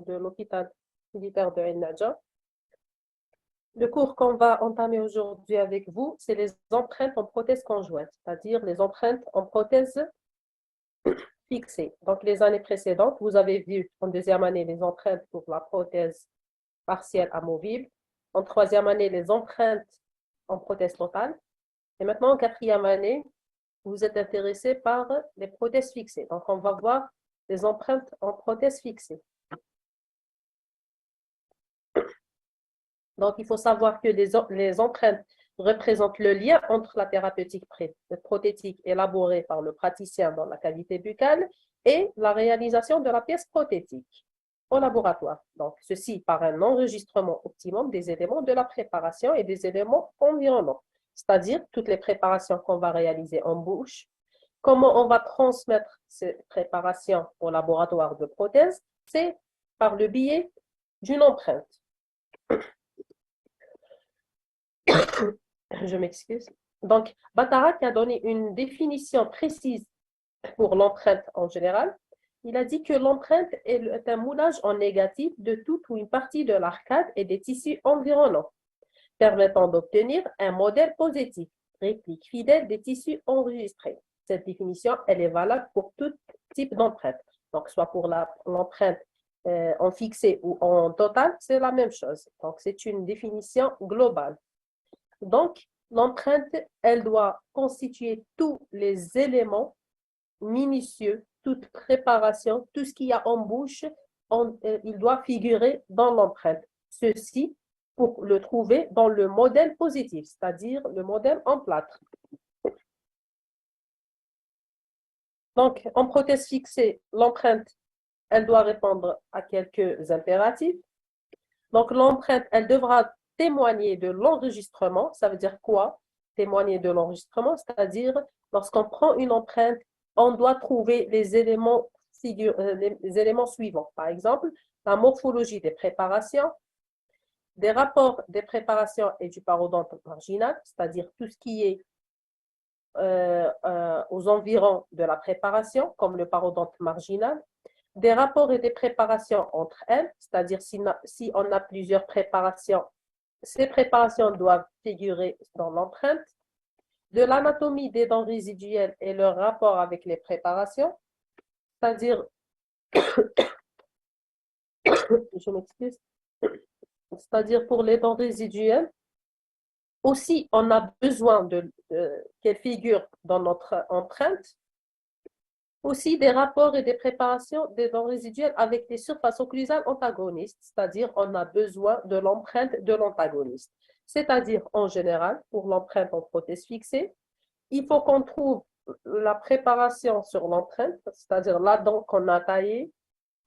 de l'hôpital militaire de El Nadja. Le cours qu'on va entamer aujourd'hui avec vous, c'est les empreintes en prothèse conjointe, c'est-à-dire les empreintes en prothèse fixée. Donc, les années précédentes, vous avez vu en deuxième année les empreintes pour la prothèse partielle amovible. En troisième année, les empreintes en prothèse totale. Et maintenant, en quatrième année, vous êtes intéressé par les prothèses fixées. Donc, on va voir les empreintes en prothèse fixée. Donc, il faut savoir que les empreintes représentent le lien entre la thérapeutique prothétique élaborée par le praticien dans la cavité buccale et la réalisation de la pièce prothétique au laboratoire. Donc, ceci par un enregistrement optimum des éléments de la préparation et des éléments environnants, c'est-à-dire toutes les préparations qu'on va réaliser en bouche, comment on va transmettre ces préparations au laboratoire de prothèse, c'est par le biais d'une empreinte. Je m'excuse. Donc, Batarak a donné une définition précise pour l'empreinte en général. Il a dit que l'empreinte est un moulage en négatif de toute ou une partie de l'arcade et des tissus environnants, permettant d'obtenir un modèle positif, réplique fidèle des tissus enregistrés. Cette définition, elle est valable pour tout type d'empreinte. Donc, soit pour l'empreinte en fixé ou en total, c'est la même chose. Donc, c'est une définition globale. Donc, l'empreinte, elle doit constituer tous les éléments minutieux, toute préparation, tout ce qu'il y a en bouche, il doit figurer dans l'empreinte. Ceci pour le trouver dans le modèle positif, c'est-à-dire le modèle en plâtre. Donc, en prothèse fixée, l'empreinte, elle doit répondre à quelques impératifs. Donc, l'empreinte, elle devra témoigner de l'enregistrement. Ça veut dire quoi? Témoigner de l'enregistrement, c'est-à-dire lorsqu'on prend une empreinte, on doit trouver les éléments suivants. Par exemple, la morphologie des préparations, des rapports des préparations et du parodonte marginal, c'est-à-dire tout ce qui est aux environs de la préparation, comme le parodonte marginal, des rapports et des préparations entre elles, c'est-à-dire si on a plusieurs préparations, ces préparations doivent figurer dans l'empreinte, de l'anatomie des dents résiduelles et leur rapport avec les préparations, c'est-à-dire, je m'excuse, c'est-à-dire pour les dents résiduelles, aussi on a besoin qu'elles figurent dans notre empreinte, aussi des rapports et des préparations des dents résiduelles avec les surfaces occlusales antagonistes, c'est-à-dire on a besoin de l'empreinte de l'antagoniste. C'est-à-dire, en général, pour l'empreinte en prothèse fixée, il faut qu'on trouve la préparation sur l'empreinte, c'est-à-dire la dent qu'on a taillée.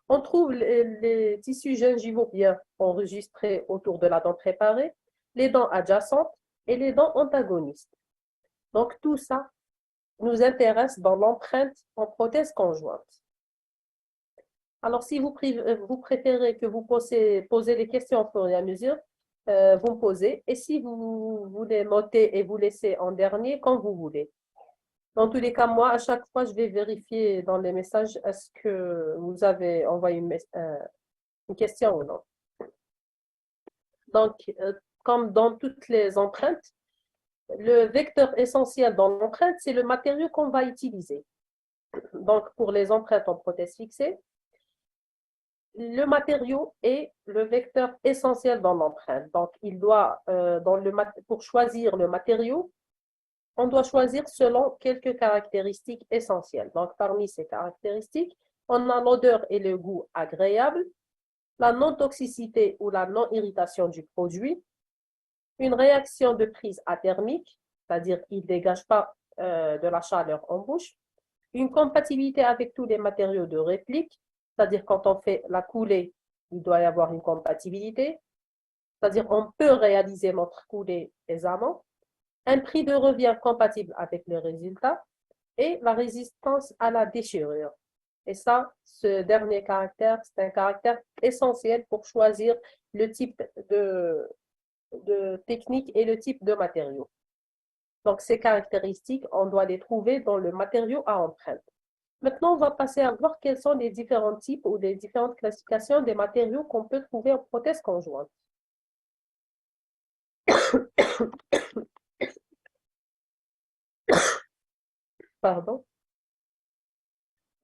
On trouve les tissus gingivaux bien enregistrés autour de la dent préparée, les dents adjacentes et les dents antagonistes. Donc, tout ça nous intéresse dans l'empreinte en prothèse conjointe. Alors, si vous préférez que vous posez les questions au fur et à mesure, vous me posez. Et si vous voulez noter et vous laisser en dernier, quand vous voulez. Dans tous les cas, moi, à chaque fois, je vais vérifier dans les messages est-ce que vous avez envoyé une question ou non. Donc, comme dans toutes les empreintes, le vecteur essentiel dans l'empreinte, c'est le matériau qu'on va utiliser. Donc, pour les empreintes en prothèse fixée, le matériau est le vecteur essentiel dans l'empreinte. Donc, il doit, pour choisir le matériau, on doit choisir selon quelques caractéristiques essentielles. Donc, parmi ces caractéristiques, on a l'odeur et le goût agréable, la non-toxicité ou la non-irritation du produit, une réaction de prise athermique, c'est-à-dire qu'il ne dégage pas de la chaleur en bouche, une compatibilité avec tous les matériaux de réplique, c'est-à-dire quand on fait la coulée, il doit y avoir une compatibilité, c'est-à-dire on peut réaliser notre coulée aisément, un prix de revient compatible avec les résultats et la résistance à la déchirure. Et ça, ce dernier caractère, c'est un caractère essentiel pour choisir le type de technique et le type de matériau. Donc, ces caractéristiques, on doit les trouver dans le matériau à empreinte. Maintenant, on va passer à voir quels sont les différents types ou les différentes classifications des matériaux qu'on peut trouver en prothèse conjointe. Pardon.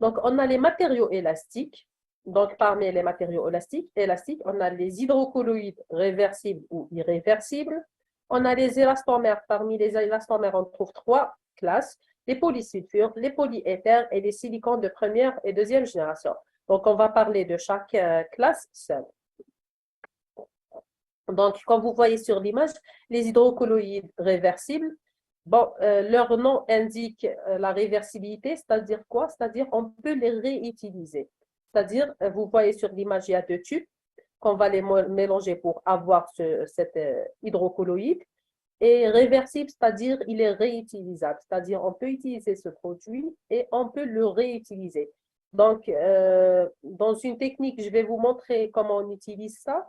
Donc, on a les matériaux élastiques. Donc, parmi les matériaux élastiques, on a les hydrocolloïdes réversibles ou irréversibles. On a les élastomères. Parmi les élastomères, on trouve trois classes, les polysulfures, les polyéthers et les silicones de première et deuxième génération. Donc, on va parler de chaque classe seule. Donc, comme vous voyez sur l'image, les hydrocolloïdes réversibles, bon, leur nom indique la réversibilité, c'est-à-dire quoi? C'est-à-dire on peut les réutiliser. C'est-à-dire, vous voyez sur l'image, il y a deux tubes qu'on va les mélanger pour avoir cet hydrocolloïde. Et réversible, c'est-à-dire il est réutilisable. C'est-à-dire on peut utiliser ce produit et on peut le réutiliser. Donc, dans une technique, je vais vous montrer comment on utilise ça.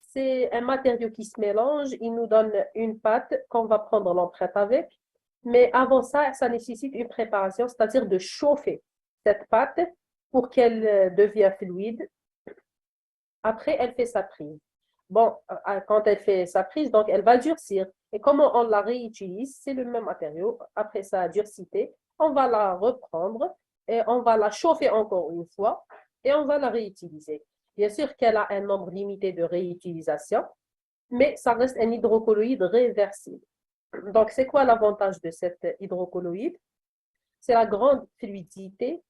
C'est un matériau qui se mélange, il nous donne une pâte qu'on va prendre l'empreinte avec. Mais avant ça, ça nécessite une préparation, c'est-à-dire de chauffer cette pâte pour qu'elle devienne fluide. Après, elle fait sa prise. Bon, quand elle fait sa prise, donc elle va durcir. Et comment on la réutilise? C'est le même matériau. Après sa durcité, on va la reprendre et on va la chauffer encore une fois et on va la réutiliser. Bien sûr qu'elle a un nombre limité de réutilisation, mais ça reste un hydrocolloïde réversible. Donc, c'est quoi l'avantage de cet hydrocolloïde? C'est la grande fluidité.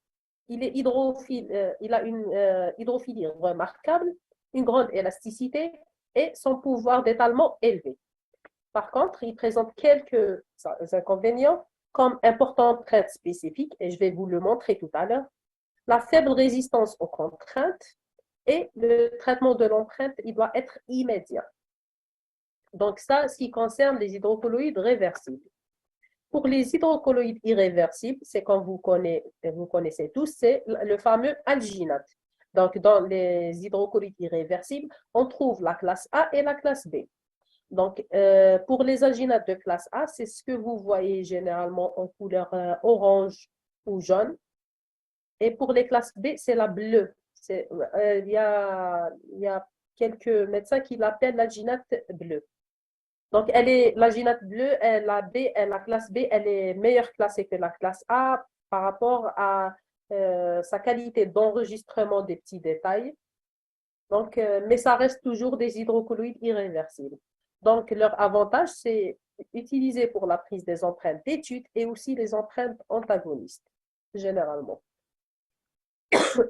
Il est hydrophile, il a une hydrophilie remarquable, une grande élasticité et son pouvoir d'étalement élevé. Par contre, il présente quelques inconvénients comme importante traite spécifique, et je vais vous le montrer tout à l'heure, la faible résistance aux contraintes et le traitement de l'empreinte, il doit être immédiat. Donc ça, ce qui concerne les hydrocolloïdes réversibles. Pour les hydrocolloïdes irréversibles, c'est comme vous connaissez tous, c'est le fameux alginate. Donc, dans les hydrocolloïdes irréversibles, on trouve la classe A et la classe B. Donc, pour les alginates de classe A, c'est ce que vous voyez généralement en couleur orange ou jaune. Et pour les classes B, c'est la bleue. Il y a quelques médecins qui l'appellent l'alginate bleue. Donc, l'alginate bleue, la classe B, elle est meilleure classée que la classe A par rapport à sa qualité d'enregistrement des petits détails. Donc, mais ça reste toujours des hydrocolloïdes irréversibles. Donc, leur avantage, c'est utilisé pour la prise des empreintes d'études et aussi les empreintes antagonistes, généralement.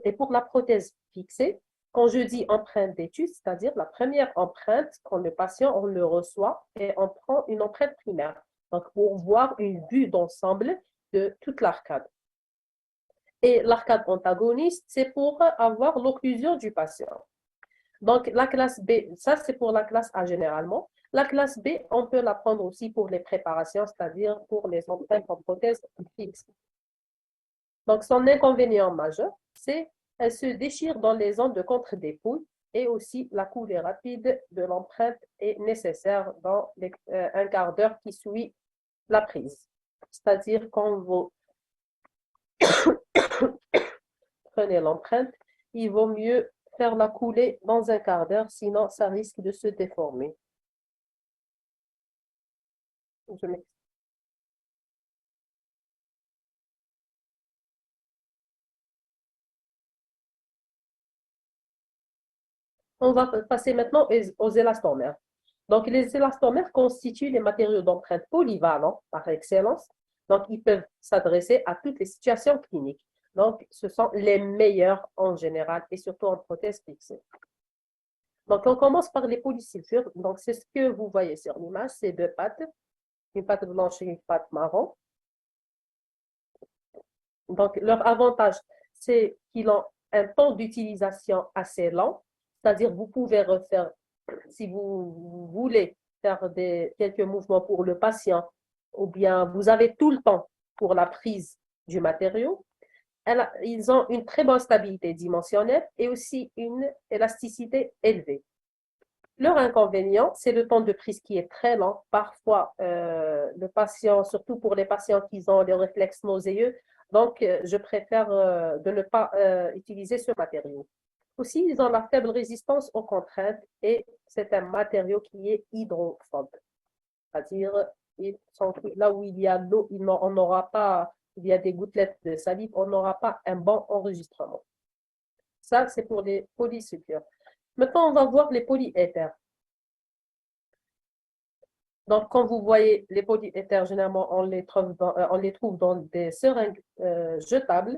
Et pour la prothèse fixée, quand je dis empreinte d'étude, c'est-à-dire la première empreinte, quand le patient on le reçoit et on prend une empreinte primaire. Donc, pour voir une vue d'ensemble de toute l'arcade. Et l'arcade antagoniste, c'est pour avoir l'occlusion du patient. Donc, la classe B, ça c'est pour la classe A généralement. La classe B, on peut la prendre aussi pour les préparations, c'est-à-dire pour les empreintes en prothèse fixe. Donc, son inconvénient majeur, c'est qu'elle se déchire dans les zones de contre-dépouille et aussi la coulée rapide de l'empreinte est nécessaire dans un quart d'heure qui suit la prise. C'est-à-dire quand vous prenez l'empreinte, il vaut mieux faire la coulée dans un quart d'heure, sinon ça risque de se déformer. Je On va passer maintenant aux élastomères. Donc, les élastomères constituent les matériaux d'empreinte polyvalents par excellence. Donc, ils peuvent s'adresser à toutes les situations cliniques. Donc, ce sont les meilleurs en général et surtout en prothèse fixée. Donc, on commence par les polysulfures. Donc, c'est ce que vous voyez sur l'image, c'est deux pattes, une patte blanche et une patte marron. Donc, leur avantage, c'est qu'ils ont un temps d'utilisation assez lent, c'est-à-dire vous pouvez refaire, si vous voulez faire quelques mouvements pour le patient, ou bien vous avez tout le temps pour la prise du matériau, ils ont une très bonne stabilité dimensionnelle et aussi une élasticité élevée. Leur inconvénient, c'est le temps de prise qui est très lent. Parfois, le patient, surtout pour les patients qui ont des réflexes nauséeux, Donc, je préfère de ne pas utiliser ce matériau. Aussi, ils ont la faible résistance aux contraintes et c'est un matériau qui est hydrophobe. C'est-à-dire, là où il y a l'eau, on n'aura pas, il y a des gouttelettes de salive, on n'aura pas un bon enregistrement. Ça, c'est pour les polysulfures. Maintenant, on va voir les polyéthers. Donc, quand vous voyez les polyéthers, généralement, on les trouve dans des seringues jetables.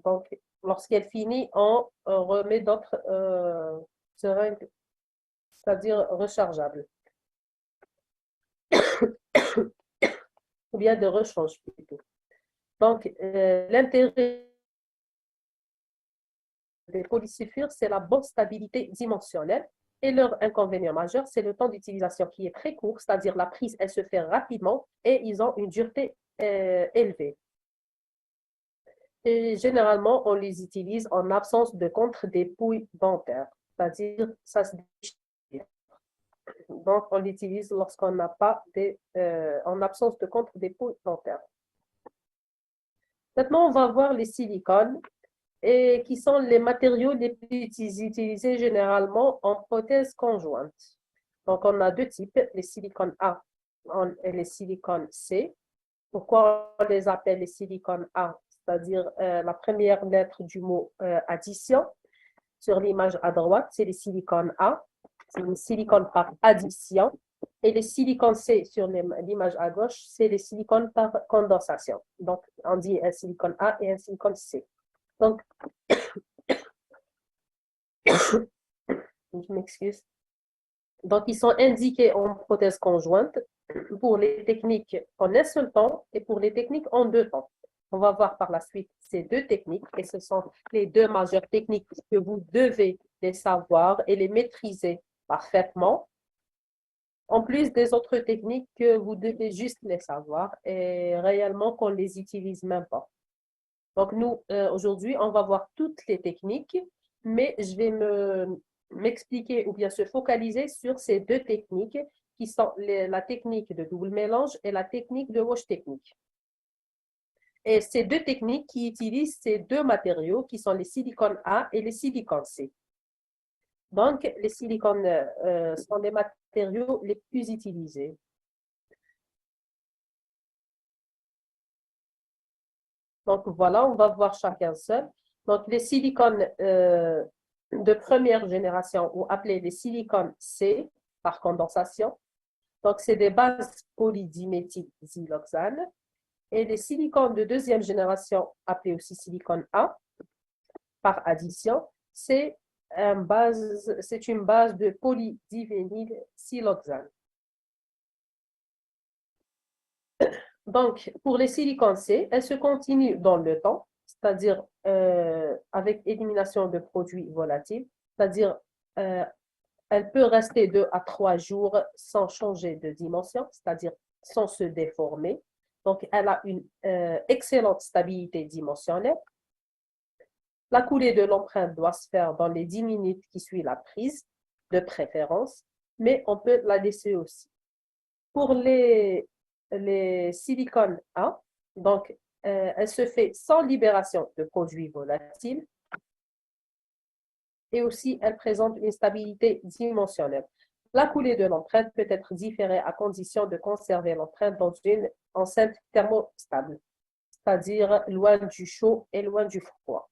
Donc, lorsqu'elle finit, on remet d'autres seringues, c'est-à-dire rechargeables, ou bien de rechange plutôt. Donc, l'intérêt des polysulfures, c'est la bonne stabilité dimensionnelle. Et leur inconvénient majeur, c'est le temps d'utilisation qui est très court, c'est-à-dire la prise, elle se fait rapidement et ils ont une dureté élevée. Et généralement, on les utilise en absence de contre-dépouille dentaire, c'est-à-dire ça se déchire. Donc, on l'utilise lorsqu'on n'a pas en absence de contre-dépouille dentaire. Maintenant, on va voir les silicones et qui sont les matériaux les plus utilisés généralement en prothèse conjointe. Donc, on a deux types, les silicones A et les silicones C. Pourquoi on les appelle les silicones A? C'est-à-dire la première lettre du mot addition. Sur l'image à droite, c'est les silicones A. C'est les silicones par addition. Et les silicones C sur l'image à gauche, c'est les silicones par condensation. Donc, on dit un silicone A et un silicone C. Donc, je m'excuse. Donc, ils sont indiqués en prothèse conjointe pour les techniques en un seul temps et pour les techniques en deux temps. On va voir par la suite ces deux techniques et ce sont les deux majeures techniques que vous devez les savoir et les maîtriser parfaitement. En plus des autres techniques que vous devez juste les savoir et réellement qu'on ne les utilise même pas. Donc, nous, aujourd'hui, on va voir toutes les techniques, mais je vais m'expliquer ou bien se focaliser sur ces deux techniques qui sont la technique de double mélange et la technique de wash technique. Et ces deux techniques qui utilisent ces deux matériaux qui sont les silicones A et les silicones C. Donc, les silicones sont les matériaux les plus utilisés. Donc, voilà, on va voir chacun seul. Donc, les silicones de première génération, ou appelés les silicones C par condensation. Donc, c'est des bases polydiméthylsiloxane. Et les silicones de deuxième génération, appelés aussi silicone A par addition, c'est une base de polydivénylsiloxane. Donc, pour les silicones C, elles se continuent dans le temps, c'est-à-dire avec élimination de produits volatiles, c'est-à-dire elle peut rester 2 à 3 jours sans changer de dimension, c'est-à-dire sans se déformer. Donc, elle a une excellente stabilité dimensionnelle. La coulée de l'empreinte doit se faire dans les 10 minutes qui suivent la prise, de préférence, mais on peut la laisser aussi. Pour les silicones A, donc, elle se fait sans libération de produits volatiles et aussi elle présente une stabilité dimensionnelle. La coulée de l'empreinte peut être différée à condition de conserver l'empreinte dans une enceinte thermostable, c'est-à-dire loin du chaud et loin du froid.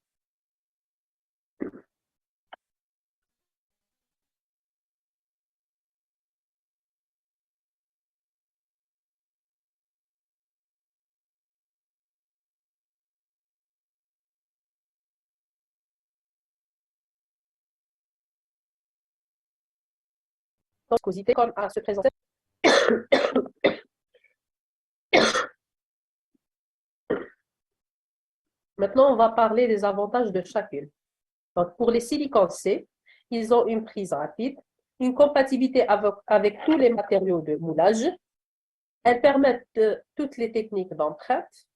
Donc, viscosité comme à se présenter. Maintenant, on va parler des avantages de chacune. Donc, pour les silicones C, ils ont une prise rapide, une compatibilité avec tous les matériaux de moulage. Elles permettent toutes les techniques d'empreinte.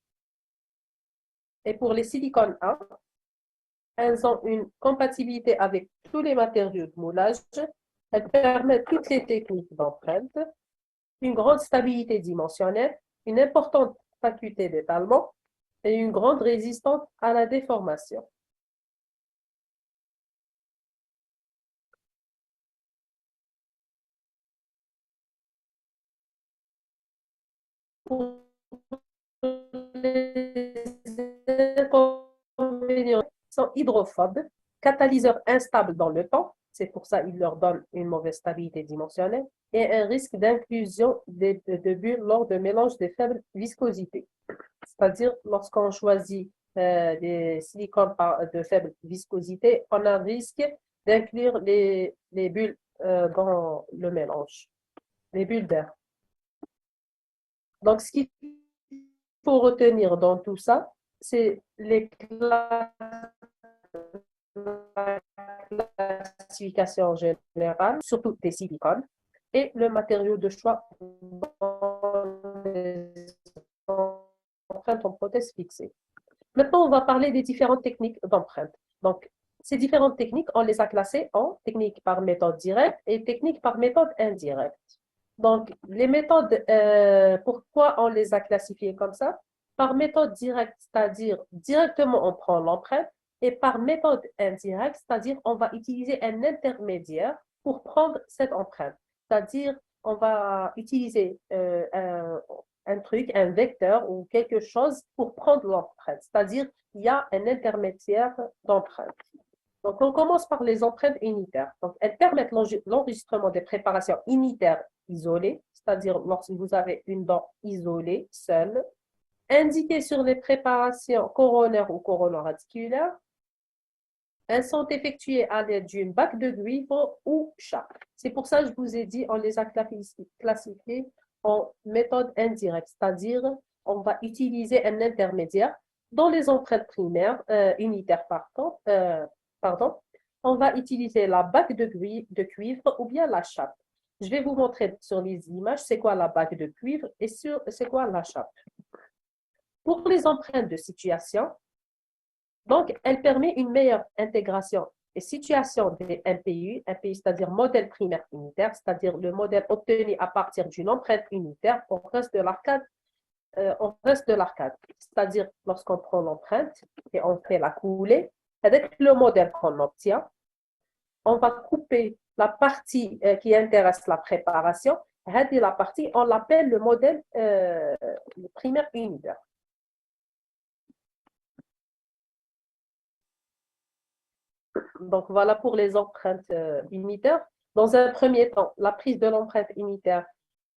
Et pour les silicones A, elles ont une compatibilité avec tous les matériaux de moulage. Elles permettent toutes les techniques d'empreinte, une grande stabilité dimensionnelle, une importante faculté d'étalement et une grande résistance à la déformation. Pour les inconvénients, ils sont hydrophobes, catalyseurs instables dans le temps, c'est pour ça qu'ils leur donnent une mauvaise stabilité dimensionnelle, et un risque d'inclusion de bulles lors de mélange de faible viscosité. C'est-à-dire, lorsqu'on choisit des silicones de faible viscosité, on a un risque d'inclure les bulles dans le mélange, les bulles d'air. Donc, ce qu'il faut retenir dans tout ça, c'est la classification générale, surtout des silicones, et le matériau de choix dans les empreintes en prothèse fixée. Maintenant, on va parler des différentes techniques d'empreinte. Donc, ces différentes techniques, on les a classées en techniques par méthode directe et techniques par méthode indirecte. Donc, les méthodes, pourquoi on les a classifiées comme ça? Par méthode directe, c'est-à-dire directement on prend l'empreinte, et par méthode indirecte, c'est-à-dire on va utiliser un intermédiaire pour prendre cette empreinte. C'est-à-dire on va utiliser un truc, un vecteur ou quelque chose pour prendre l'empreinte. C'est-à-dire il y a un intermédiaire d'empreinte. Donc, on commence par les empreintes unitaires. Donc, elles permettent l'enregistrement des préparations unitaires isolées, c'est-à-dire lorsque vous avez une dent isolée, seule, indiquées sur les préparations coronaires ou coronaradiculaires. Elles sont effectuées à l'aide d'une bague de cuivre ou chat. C'est pour ça que je vous ai dit, on les a classifiées en méthode indirecte, c'est-à-dire on va utiliser un intermédiaire. Dans les empreintes primaires, unitaires pardon, on va utiliser la bague de cuivre ou bien la chape. Je vais vous montrer sur les images c'est quoi la bague de cuivre et c'est quoi la chape. Pour les empreintes de situation, donc, elle permet une meilleure intégration et situation des MPU, c'est-à-dire modèle primaire unitaire, c'est-à-dire le modèle obtenu à partir d'une empreinte unitaire au reste de l'arcade. C'est-à-dire lorsqu'on prend l'empreinte et on fait la coulée, avec le modèle qu'on obtient, on va couper la partie qui intéresse la préparation. La partie, on l'appelle le modèle primaire unitaire. Donc, voilà pour les empreintes unitaires. Dans un premier temps, la prise de l'empreinte unitaire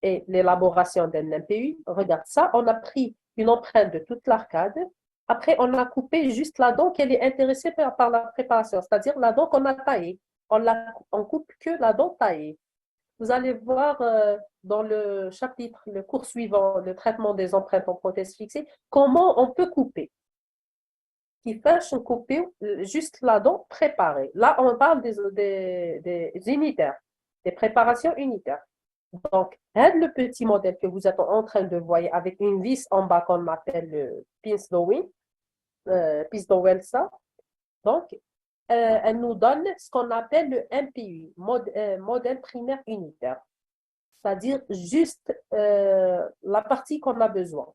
et l'élaboration d'un MPU. Regarde ça, on a pris une empreinte de toute l'arcade. Après, on a coupé juste la dent qui est intéressée par la préparation, c'est-à-dire la dent qu'on a taillée. On coupe que la dent taillée. Vous allez voir dans le chapitre, le cours suivant, le traitement des empreintes en prothèse fixée, comment on peut couper. Qui fâche couper juste la dent préparée. Là, on parle des unitaires, des préparations unitaires. Donc, le petit modèle que vous êtes en train de voir avec une vis en bas qu'on appelle le pince Dowell, ça. Donc, elle nous donne ce qu'on appelle le MPU, modèle primaire unitaire. C'est-à-dire juste la partie qu'on a besoin.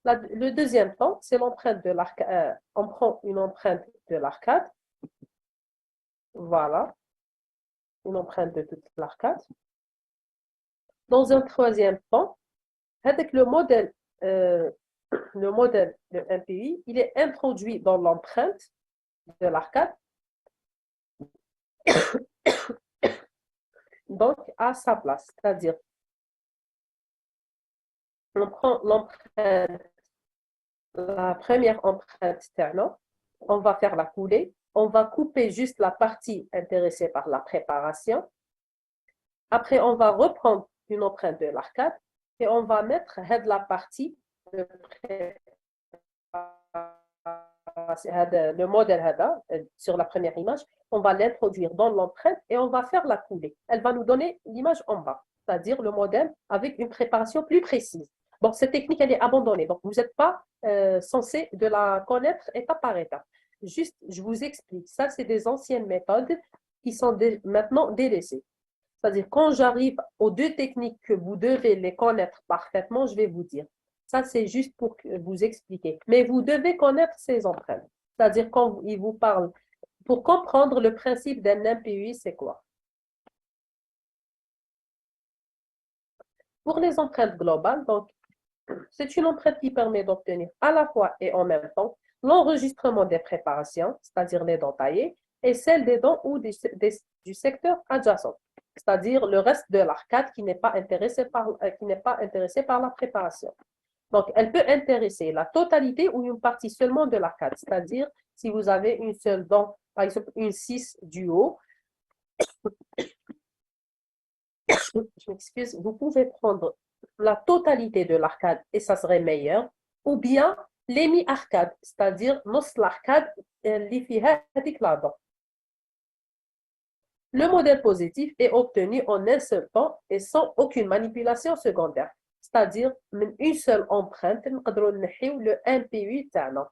Le deuxième temps, c'est l'empreinte de l'arcade. On prend une empreinte de l'arcade. Voilà. Une empreinte de toute l'arcade. Dans un troisième temps, avec le modèle de MPI, il est introduit dans l'empreinte de l'arcade. Donc, à sa place. C'est-à-dire, on prend l'empreinte, la première empreinte sternum, on va faire la coulée, on va couper juste la partie intéressée par la préparation. Après, on va reprendre une empreinte de l'arcade et on va mettre la partie de le modèle sur la première image, on va l'introduire dans l'empreinte et on va faire la coulée. Elle va nous donner l'image en bas, c'est-à-dire le modèle avec une préparation plus précise. Donc, cette technique, elle est abandonnée. Donc, vous n'êtes pas censé de la connaître étape par étape. Juste, je vous explique. Ça, c'est des anciennes méthodes qui sont maintenant délaissées. C'est-à-dire, quand j'arrive aux deux techniques que vous devez les connaître parfaitement, je vais vous dire. Ça, c'est juste pour vous expliquer. Mais vous devez connaître ces empreintes. C'est-à-dire, quand il vous parle, pour comprendre le principe d'un MPUI, c'est quoi? Pour les empreintes globales, donc, c'est une empreinte qui permet d'obtenir à la fois et en même temps l'enregistrement des préparations, c'est-à-dire les dents taillées, et celle des dents ou du secteur adjacent, c'est-à-dire le reste de l'arcade qui n'est pas intéressé par la préparation. Donc, elle peut intéresser la totalité ou une partie seulement de l'arcade, c'est-à-dire si vous avez une seule dent, par exemple une 6 du haut, je m'excuse, vous pouvez prendre la totalité de l'arcade et ça serait meilleur, ou bien l'hémi-arcade, c'est-à-dire نص l'arcade اللي فيها هذيك la dent. Le modèle positif est obtenu en un seul temps et sans aucune manipulation secondaire, c'est-à-dire une seule empreinte, نقدروا نحيو le MPU تاعنا.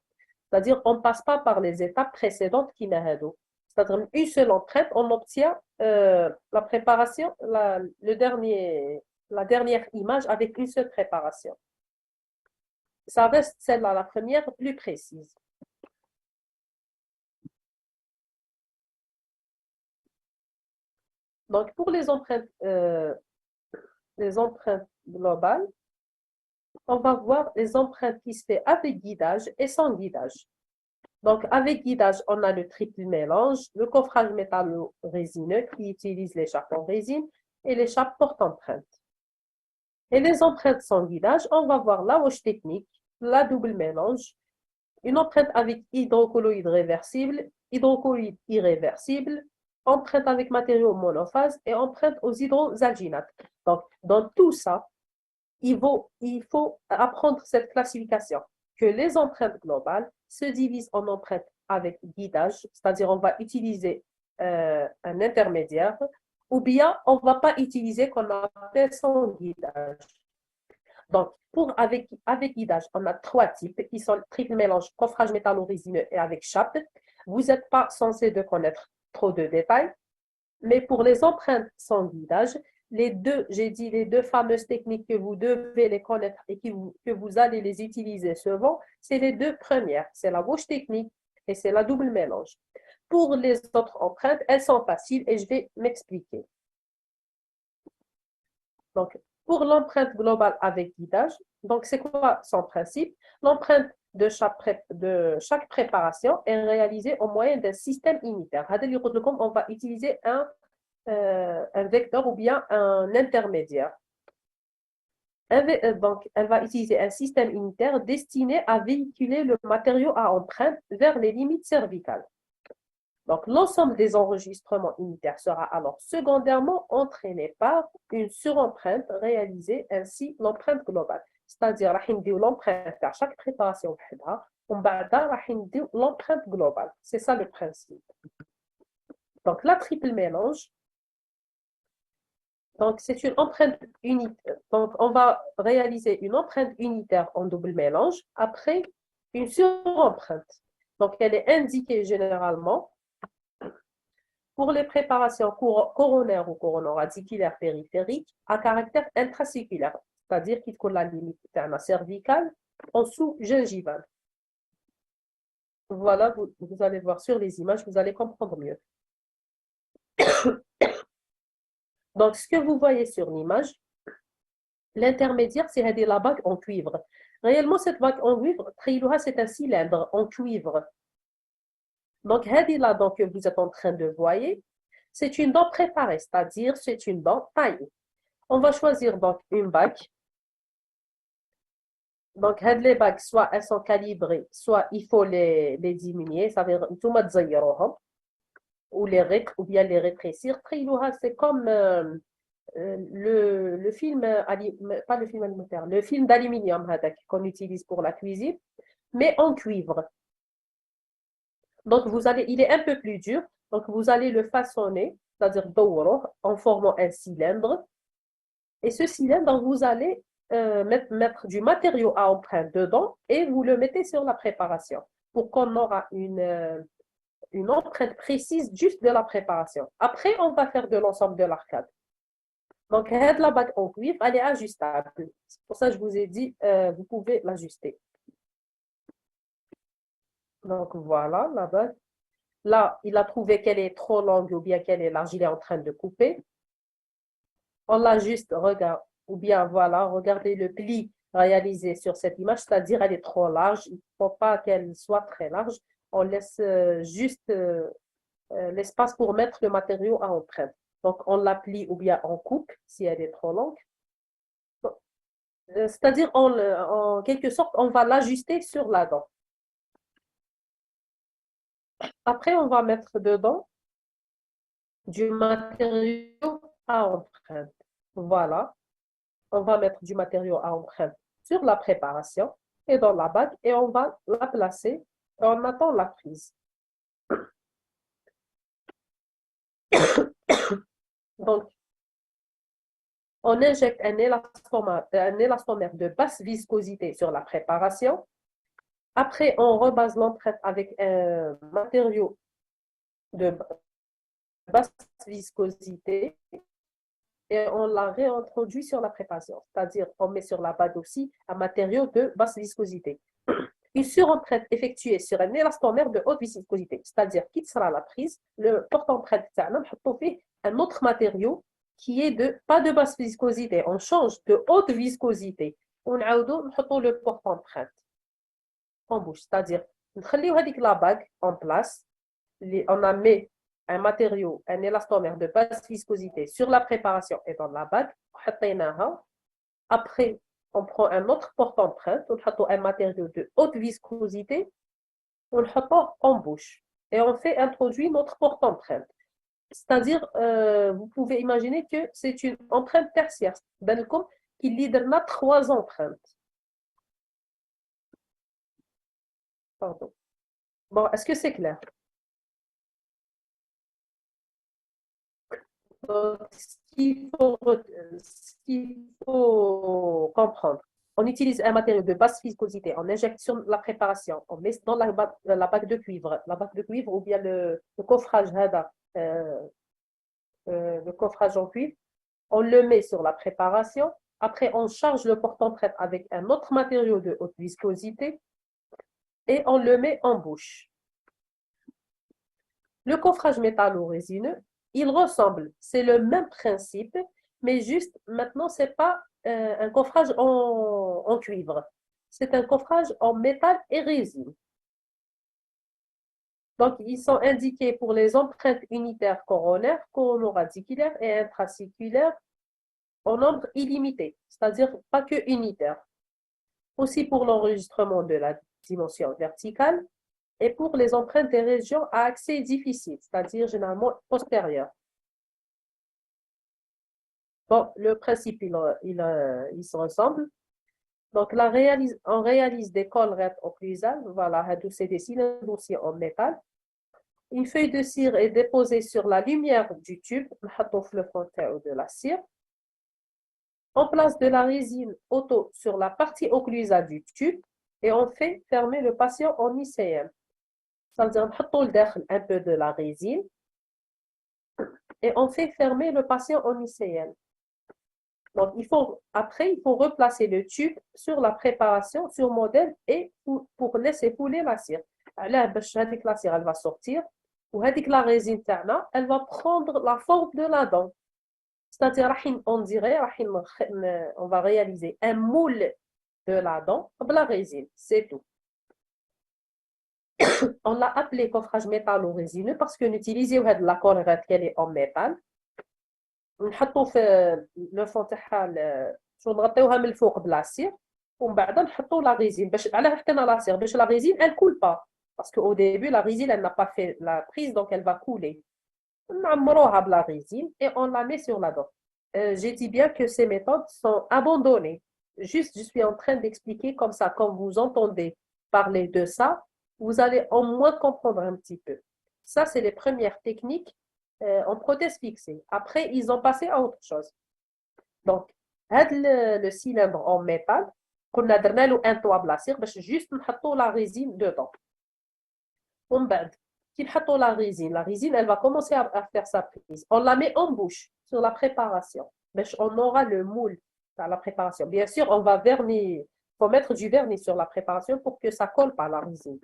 C'est-à-dire on ne passe pas par les étapes précédentes qui n'ont. C'est-à-dire une seule empreinte, on obtient la préparation, la dernière image avec une seule préparation. Ça reste celle-là, la première, plus précise. Donc, pour les empreintes globales, on va voir les empreintes qui se fait avec guidage et sans guidage. Donc, avec guidage, on a le triple mélange, le coffrage métallo-résineux qui utilise l'échappe en résine et l'échappe porte-empreinte. Et les empreintes sans guidage, on va voir la roche technique, la double mélange, une empreinte avec hydrocolloïde réversible, hydrocolloïde irréversible, empreinte avec matériaux monophase et empreinte aux hydroalginates. Donc, dans tout ça, il faut apprendre cette classification, que les empreintes globales se divisent en empreintes avec guidage, c'est-à-dire on va utiliser un intermédiaire, ou bien on ne va pas utiliser qu'on appelle sans guidage. Donc, avec guidage, on a trois types qui sont le triple mélange, coffrage métallo-résineux et avec chape. Vous n'êtes pas censé de connaître trop de détails, mais pour les empreintes sans guidage, j'ai dit les deux fameuses techniques que vous devez les connaître et que vous allez les utiliser souvent, c'est les deux premières. C'est la gauche technique et c'est la double mélange. Pour les autres empreintes, elles sont faciles et je vais m'expliquer. Donc, pour l'empreinte globale avec guidage, donc c'est quoi son principe? L'empreinte de chaque préparation est réalisée au moyen d'un système unitaire. On va utiliser un vecteur ou bien un intermédiaire. Donc, elle va utiliser un système unitaire destiné à véhiculer le matériau à empreinte vers les limites cervicales. Donc, l'ensemble des enregistrements unitaires sera alors secondairement entraîné par une surempreinte réalisée, ainsi l'empreinte globale. C'est-à-dire, l'empreinte à chaque préparation, l'empreinte globale. C'est ça le principe. Donc, la triple mélange, donc c'est une empreinte unitaire. Donc, on va réaliser une empreinte unitaire en double mélange après une surempreinte. Donc, elle est indiquée généralement pour les préparations coronaires ou coronoradiculaires périphériques à caractère intracirculaire, c'est-à-dire qu'il colle la limite cervicale en sous-gingivale. Voilà, vous allez voir sur les images, vous allez comprendre mieux. Donc, ce que vous voyez sur l'image, l'intermédiaire, c'est la bague en cuivre. Réellement, cette bague en cuivre, c'est un cylindre en cuivre. Donc, là donc, que vous êtes en train de voir, c'est une dent préparée, c'est-à-dire c'est une dent taillée. On va choisir donc une bague. Donc, les bagues, soit elles sont calibrées, soit il faut les diminuer, ça veut dire ou ou bien les rétrécir. C'est comme le film, pas le film alimentaire, le film d'aluminium qu'on utilise pour la cuisine, mais en cuivre. Donc, il est un peu plus dur. Donc, vous allez le façonner, c'est-à-dire en formant un cylindre. Et ce cylindre, vous allez mettre du matériau à empreinte dedans et vous le mettez sur la préparation pour qu'on aura une empreinte précise juste de la préparation. Après, on va faire de l'ensemble de l'arcade. Donc, la bague en cuivre, elle est ajustable. C'est pour ça que je vous ai dit, vous pouvez l'ajuster. Donc, voilà la bague. Là, il a trouvé qu'elle est trop longue ou bien qu'elle est large. Il est en train de couper. On l'ajuste, regarde, ou bien voilà, regardez le pli réalisé sur cette image, c'est-à-dire elle est trop large. Il ne faut pas qu'elle soit très large. On laisse juste l'espace pour mettre le matériau à empreinte. Donc, on la plie ou bien on coupe si elle est trop longue. C'est-à-dire, en quelque sorte, on va l'ajuster sur la dent. Après, on va mettre dedans du matériau à empreinte. Voilà, on va mettre du matériau à empreinte sur la préparation et dans la bague et on va la placer et on attend la prise. Donc, on injecte un élastomère de basse viscosité sur la préparation. Après, on rebase l'empreinte avec un matériau de basse viscosité et on la réintroduit sur la préparation. C'est-à-dire, on met sur la bague aussi un matériau de basse viscosité. Une surempreinte effectuée sur un élastomère de haute viscosité. C'est-à-dire, qui sera la prise, le porte-empreinte, on fait un autre matériau qui est pas de basse viscosité. On change de haute viscosité. On a le porte-empreinte en bouche. C'est-à-dire, on met la bague en place. On a mis un matériau, un élastomère de basse viscosité sur la préparation et dans la bague. Après, on prend un autre porte-empreinte, on met un matériau de haute viscosité, on le met en bouche et on fait introduire notre porte-empreinte. C'est-à-dire, vous pouvez imaginer que c'est une empreinte tertiaire. Comme qu'il y a 3 empreintes. Pardon. Bon, est-ce que c'est clair? Donc, ce qu'il faut comprendre, on utilise un matériau de basse viscosité, on injecte sur la préparation, on met dans la bague de cuivre ou bien le coffrage le coffrage en cuivre, on le met sur la préparation. Après, on charge le porte-empreinte avec un autre matériau de haute viscosité et on le met en bouche. Le coffrage métallo-résineux, il ressemble, c'est le même principe, mais juste maintenant, ce n'est pas un coffrage en cuivre, c'est un coffrage en métal et résine. Donc, ils sont indiqués pour les empreintes unitaires coronaires, coronoradiculaires et intracirculaires en nombre illimité, c'est-à-dire pas que unitaire. Aussi pour l'enregistrement de la dimension verticale et pour les empreintes des régions à accès difficile, c'est-à-dire généralement postérieures. Bon, le principe, il se ressemble. Donc, on réalise des collerettes occlusales. Voilà, c'est des cylindres aussi en métal. Une feuille de cire est déposée sur la lumière du tube, le fond de la cire. On place de la résine auto sur la partie occlusale du tube et on fait fermer le patient en ICM. Ça veut dire on met un peu de la résine et on fait fermer le patient en ICM. Donc, après, il faut replacer le tube sur la préparation, sur modèle, et pour laisser couler la cire. La cire, elle va sortir. Ou la résine, elle va prendre la forme de la dent. C'est-à-dire, on dirait, on va réaliser un moule de la dent avec la résine. C'est tout. On l'a appelé coffrage métallo-résineux parce qu'on utilise la collerette qu'elle est en métal. نحطوا في لو فون تاعها شو نغطيوها من الفوق بلاصير ومن بعد نحطوا لا ريزين باش علاه حطينا لاصير باش لا ريزين elle coule pas parce que au début la résine elle n'a pas fait la prise donc elle va couler نعمروها بلا résine et on la met sur la dent. J'ai dit bien que ces méthodes sont abandonnées. Juste, je suis en train d'expliquer comme ça, quand vous entendez parler de ça, vous allez au moins comprendre un petit peu. Ça, c'est les premières techniques en prothèse fixée. Après, ils ont passé à autre chose. Donc, le cylindre en métal, qu'on a donné un toit blasir, juste mettre la résine dedans. On بعد qui la résine, elle va commencer à faire sa prise. On la met en bouche sur la préparation. On aura le moule dans la préparation. Bien sûr, on va vernir. Il faut mettre du vernis sur la préparation pour que ça colle pas à la résine.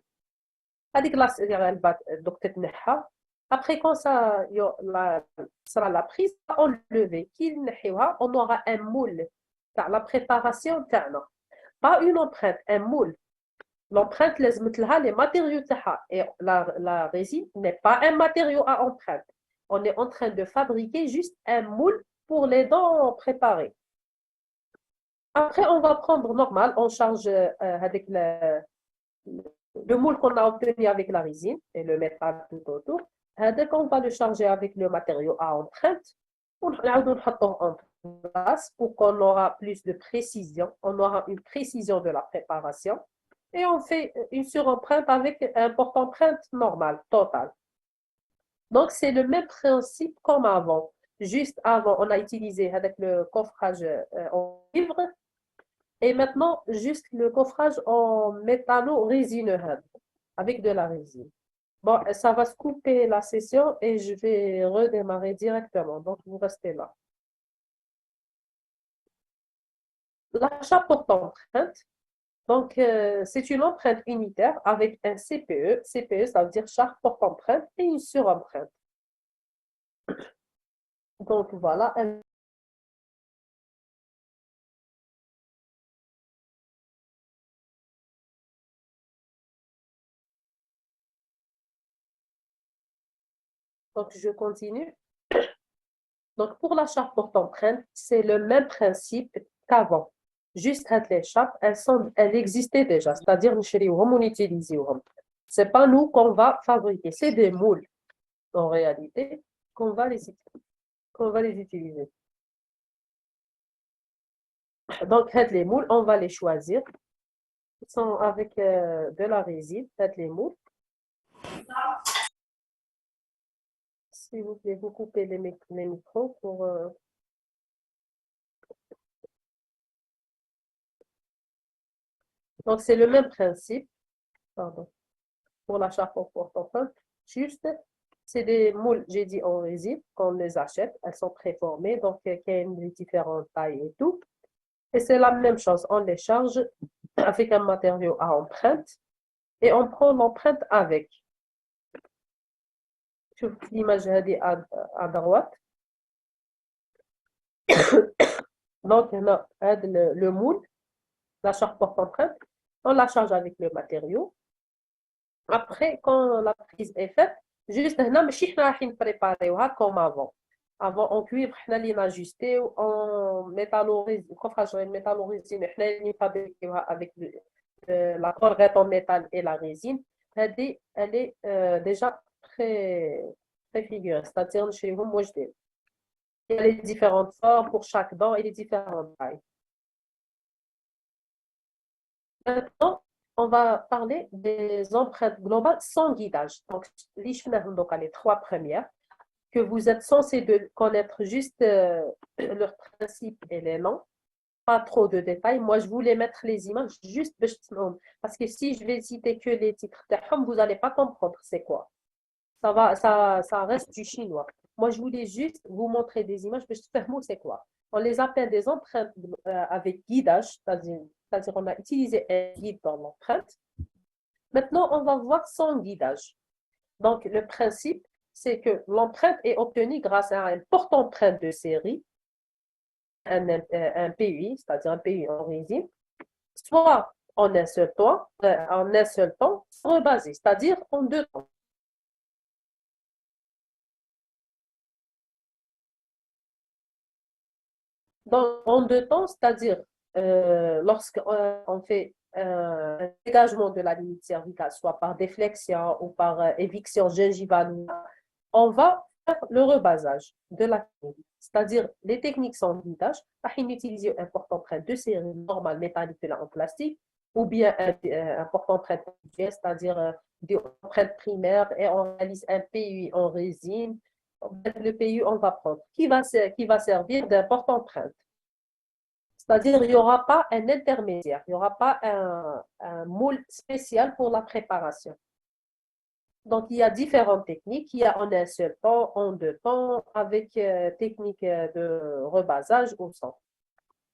Après, quand ça sera la prise, enlever. On aura un moule. La préparation, pas une empreinte, un moule. L'empreinte, les matériaux. Et la résine n'est pas un matériau à empreinte. On est en train de fabriquer juste un moule pour les dents préparées. Après, on va prendre normal, on charge avec le moule qu'on a obtenu avec la résine et le métal tout autour. Dès qu'on va le charger avec le matériau à empreinte, on va le mettre en place pour qu'on aura plus de précision. On aura une précision de la préparation. Et on fait une surempreinte avec un porte-empreinte normal, total. Donc, c'est le même principe comme avant. Juste avant, on a utilisé avec le coffrage en cuivre et maintenant, juste le coffrage en métallo-résineux avec de la résine. Bon, ça va se couper la session et je vais redémarrer directement. Donc, vous restez là. L'achat porte-empreinte. Donc, c'est une empreinte unitaire avec un CPE. CPE, ça veut dire charte porte-empreinte et une surempreinte. Donc, voilà. Donc, je continue. Donc, pour la charte porte-empreinte, c'est le même principe qu'avant. Juste les chartes, elles existaient déjà. C'est-à-dire, nous on utilise. Ce n'est pas nous qu'on va fabriquer. C'est des moules, en réalité, qu'on va les utiliser. Donc, les moules, on va les choisir. Ils sont avec de la résine, les moules. S'il vous plaît, vous coupez les micros pour... Donc, c'est le même principe. Pardon. Pour la charte porte-empreinte. Juste, c'est des moules, j'ai dit en résine, qu'on les achète. Elles sont préformées, donc il y a une différentes tailles et tout. Et c'est la même chose. On les charge avec un matériau à empreinte et on prend l'empreinte avec. شوف l'image à droite. Donc, on a le moule, la charte porte-empreinte. On la charge avec le matériau. Après, quand la prise est faite, juste هنا ماشي حنا رايحين préparer comme avant. Avant, en cuivre, حنا اللي ناجستيو en métallorisé, coffrage métallorisé, حنا اللي fabriquéوها avec la corrette en métal et la résine. Elle est déjà très figurée, c'est-à-dire نشريوهم واجدين. Il y a les différentes formes pour chaque dent et les différentes tailles. Maintenant, on va parler des empreintes globales sans guidage. Donc, les trois premières, que vous êtes censé de connaître juste leur principe et les noms, pas trop de détails. Moi, je voulais mettre les images juste parce que si je vais citer que les titres, vous n'allez pas comprendre c'est quoi. Ça reste du chinois. Moi, je voulais juste vous montrer des images, mais c'est quoi. On les appelle des empreintes avec guidage, c'est-à-dire on a utilisé un guide dans l'empreinte. Maintenant, on va voir sans guidage. Donc, le principe, c'est que l'empreinte est obtenue grâce à un porte-empreinte de série, un PUI, c'est-à-dire un PUI en résine, soit en un seul temps, rebasé, c'est-à-dire en deux temps. En deux temps, c'est-à-dire lorsqu'on fait un dégagement de la limite cervicale, soit par déflexion ou par éviction gingivale, on va faire le rebasage de la clinique. C'est-à-dire, les techniques sans guidage, on utilise un porte-empreinte de série normale métallique en plastique ou bien un porte-empreinte, c'est-à-dire des empreintes primaires et on réalise un PUI en résine. Le PU, on va prendre, qui va servir d'un porte-empreinte. C'est-à-dire, il n'y aura pas un intermédiaire, il n'y aura pas un moule spécial pour la préparation. Donc, il y a différentes techniques. Il y a en un seul temps, en deux temps, avec technique de rebasage au centre.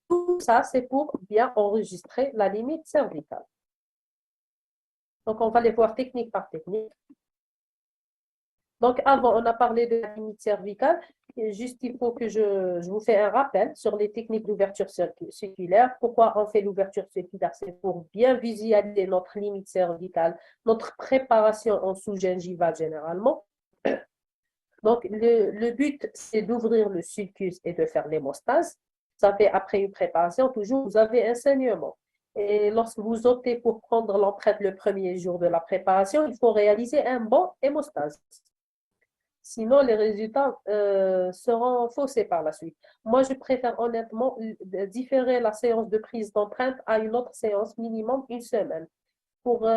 Tout ça, c'est pour bien enregistrer la limite cervicale. Donc, on va les voir technique par technique. Donc, avant, on a parlé de la limite cervicale. Et juste, il faut que je vous fais un rappel sur les techniques d'ouverture circulaire. Pourquoi on fait l'ouverture circulaire? C'est pour bien visualiser notre limite cervicale, notre préparation en sous-gingivale généralement. Donc, le but, c'est d'ouvrir le sulcus et de faire l'hémostase. Ça fait après une préparation, toujours, vous avez un saignement. Et lorsque vous optez pour prendre l'empreinte le premier jour de la préparation, il faut réaliser un bon hémostase. Sinon, les résultats seront faussés par la suite. Moi, je préfère honnêtement différer la séance de prise d'empreinte à une autre séance, minimum une semaine, pour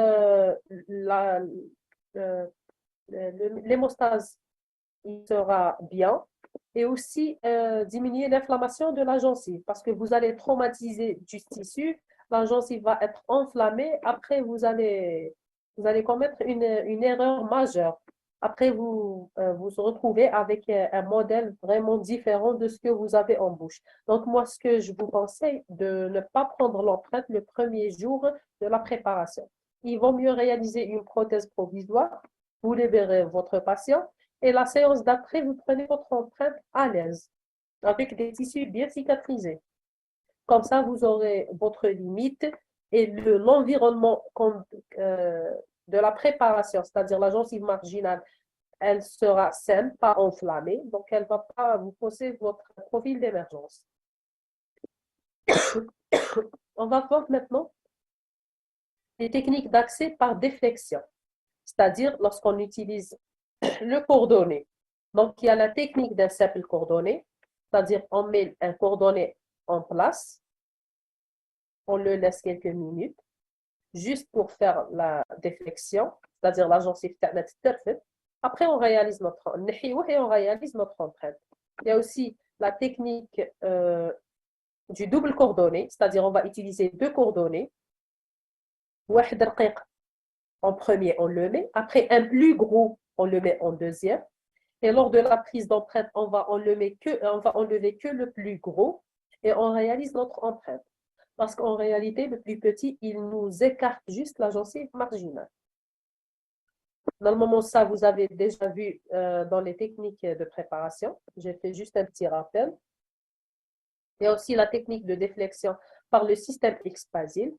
l'hémostase il sera bien et aussi diminuer l'inflammation de la gencive parce que vous allez traumatiser du tissu, la gencive va être enflammée, après vous allez commettre une erreur majeure. Après, vous retrouvez avec un modèle vraiment différent de ce que vous avez en bouche. Donc, moi, ce que je vous conseille, de ne pas prendre l'empreinte le premier jour de la préparation. Il vaut mieux réaliser une prothèse provisoire. Vous libérez votre patient et la séance d'après, vous prenez votre empreinte à l'aise, avec des tissus bien cicatrisés. Comme ça, vous aurez votre limite et l'environnement de la préparation, c'est-à-dire la gencive marginale, elle sera saine, pas enflammée, donc elle ne va pas vous poser votre profil d'émergence. On va voir maintenant les techniques d'accès par déflexion, c'est-à-dire lorsqu'on utilise le coordonné. Donc, il y a la technique d'un simple coordonné, c'est-à-dire on met un coordonné en place, on le laisse quelques minutes, juste pour faire la déflexion, c'est-à-dire la gencive ترفد. Après, on réalise notre empreinte. Il y a aussi la technique du double coordonné, c'est-à-dire on va utiliser deux coordonnées. واحد رقيق en premier, on le met. Après, un plus gros, on le met en deuxième. Et lors de la prise d'empreinte, on va enlever que le plus gros et on réalise notre empreinte. Parce qu'en réalité, le plus petit, il nous écarte juste la gencive marginale. Normalement, ça, vous avez déjà vu dans les techniques de préparation. J'ai fait juste un petit rappel. Il y a aussi la technique de déflexion par le système X-Basil.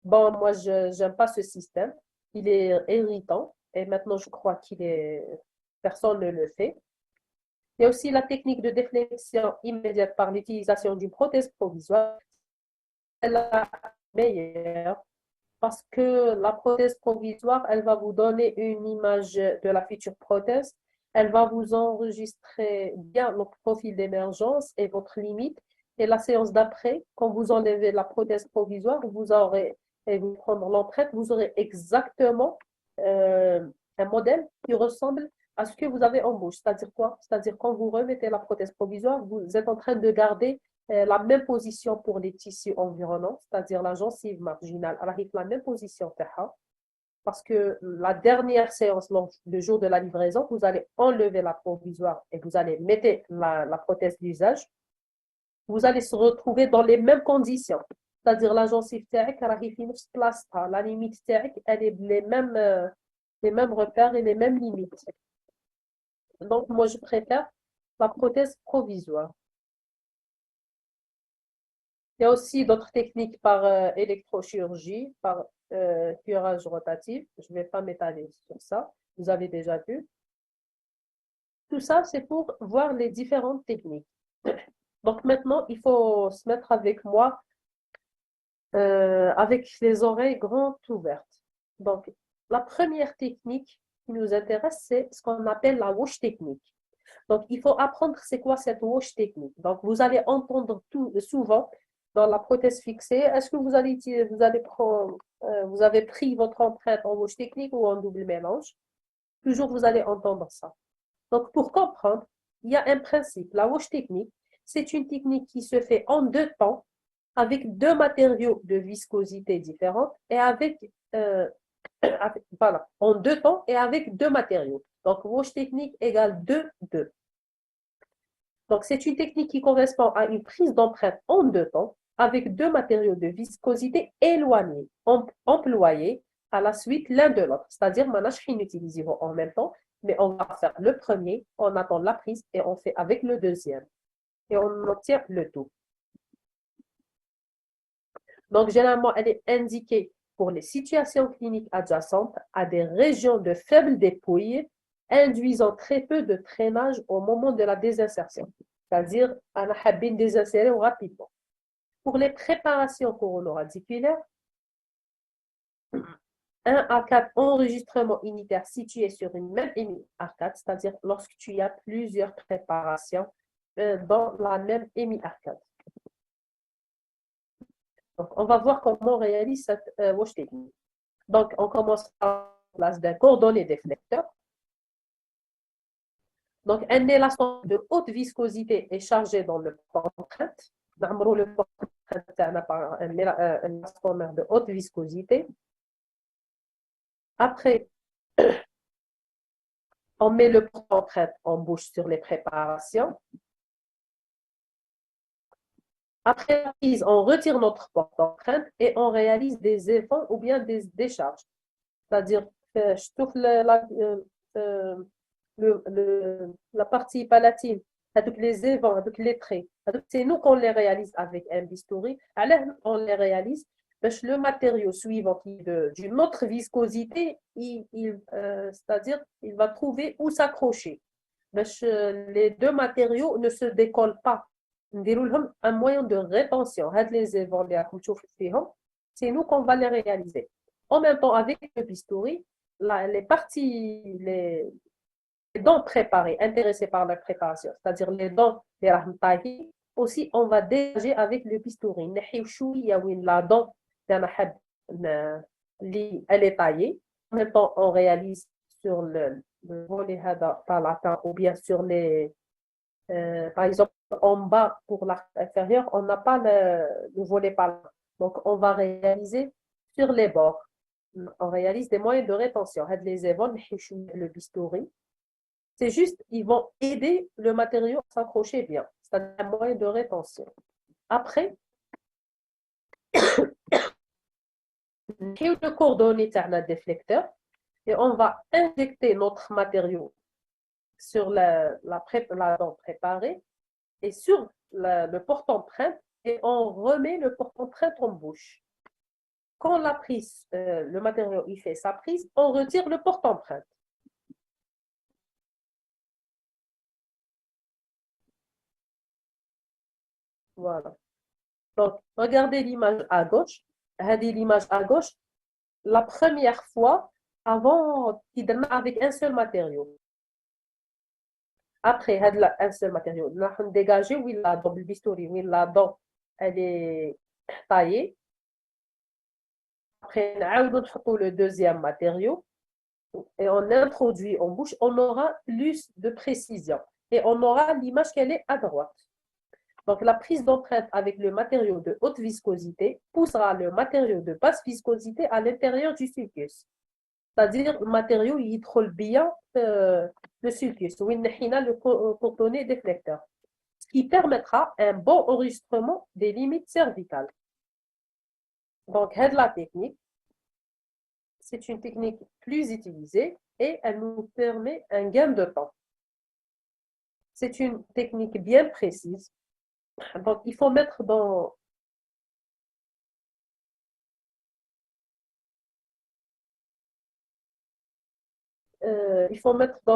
Bon, moi, je n'aime pas ce système. Il est irritant et maintenant, je crois personne ne le fait. Il y a aussi la technique de déflexion immédiate par l'utilisation d'une prothèse provisoire. C'est la meilleure parce que la prothèse provisoire, elle va vous donner une image de la future prothèse. Elle va vous enregistrer bien le profil d'émergence et votre limite. Et la séance d'après, quand vous enlevez la prothèse provisoire, et vous prendre l'empreinte, vous aurez exactement un modèle qui ressemble à ce que vous avez en bouche. C'est-à-dire quoi? C'est-à-dire quand vous remettez la prothèse provisoire, vous êtes en train de garder la même position pour les tissus environnants, c'est-à-dire la gencive marginale. Elle arrive la même position, parce que la dernière séance, le jour de la livraison, vous allez enlever la provisoire et vous allez mettre la prothèse d'usage. Vous allez se retrouver dans les mêmes conditions. C'est-à-dire la gencive تاعك راهي في نفس بلاصتها. La limite تاعك, elle est les mêmes repères et les mêmes limites. Donc, moi, je préfère la prothèse provisoire. Il y a aussi d'autres techniques par électrochirurgie, par curage rotatif. Je ne vais pas m'étaler sur ça. Vous avez déjà vu. Tout ça, c'est pour voir les différentes techniques. Donc maintenant, il faut se mettre avec moi avec les oreilles grandes ouvertes. Donc, la première technique qui nous intéresse, c'est ce qu'on appelle la wash technique. Donc, il faut apprendre c'est quoi cette wash technique. Donc, vous allez entendre souvent dans la prothèse fixée, est-ce que vous avez pris votre empreinte en wash technique ou en double mélange? Toujours, vous allez entendre ça. Donc, pour comprendre, il y a un principe. La wash technique, c'est une technique qui se fait en deux temps, avec deux matériaux de viscosité différentes et avec voilà, en 2 temps et avec 2 matériaux. Donc, wash technique égale 2, 2. Donc, c'est une technique qui correspond à une prise d'empreinte en 2 temps avec 2 matériaux de viscosité éloignés, employés à la suite l'un de l'autre. C'est-à-dire, on utilise en même temps, mais on va faire le premier, on attend la prise et on fait avec le deuxième. Et on obtient le tout. Donc, généralement, elle est indiquée pour les situations cliniques adjacentes à des régions de faible dépouille, induisant très peu de traînage au moment de la désinsertion. C'est-à-dire, on a bien désinsérer rapidement. Pour les préparations coronoradiculaires, 1 à 4 enregistrements unitaires situés sur une même hémi-arcade, c'est-à-dire lorsque tu as plusieurs préparations dans la même hémi-arcade. Donc, on va voir comment on réalise cette wash technique. Donc, on commence par la place d'un cordonnier déflecteur. Donc, un élastomère de haute viscosité est chargé dans le porte-empreinte. Le porte-empreinte, un élastomère de haute viscosité. Après, on met le porte-empreinte en bouche sur les préparations. Après la prise, on retire notre porte-empreinte et on réalise des évents ou bien des décharges. C'est-à-dire, je trouve la partie palatine, avec les évents, avec les traits. C'est nous qu'on les réalise avec un bistouri. Alors, on les réalise parce que le matériau suivant qui est d'une autre viscosité, c'est-à-dire il va trouver où s'accrocher. Les 2 matériaux ne se décollent pas. نديروا لهم un moyen de rétention. Les évents, c'est nous qu'on va les réaliser. En même temps, avec le bistouri, les parties, les dents préparées, intéressées par la préparation, c'est-à-dire les dents, les rahmtahi, aussi on va dégager avec le bistouri. La dent, elle est taillée. En même temps, on réalise sur le volet palatin ou bien sur les, par exemple, en bas pour l'arc inférieur, on n'a pas le volet palatin. Donc, on va réaliser sur les bords. On réalise des moyens de rétention. Les évents, le bistouri. C'est juste, ils vont aider le matériau à s'accrocher bien. C'est un moyen de rétention. Après, le coordonné un déflecteur et on va injecter notre matériau sur la dent préparée et sur le porte-empreinte et on remet le porte-empreinte en bouche. Quand la prise, le matériau il fait sa prise, on retire le porte-empreinte. Voilà. Donc, regardez l'image à gauche. L'image à gauche, la première fois, avant, avec un seul matériau. Après, un seul matériau. On a dégagé, oui, la dent, le bistouri, oui, la dent, elle est taillée. Après, on a le deuxième matériau et on introduit en bouche, on aura plus de précision. Et on aura l'image qu'elle est à droite. Donc, la prise d'empreinte avec le matériau de haute viscosité poussera le matériau de basse viscosité à l'intérieur du sulcus. C'est-à-dire, le matériau, il contrôle bien le sulcus, où il y a le coordonné déflecteur, ce qui permettra un bon enregistrement des limites cervicales. Donc, la technique, c'est une technique plus utilisée et elle nous permet un gain de temps. C'est une technique bien précise. Donc, il faut mettre dans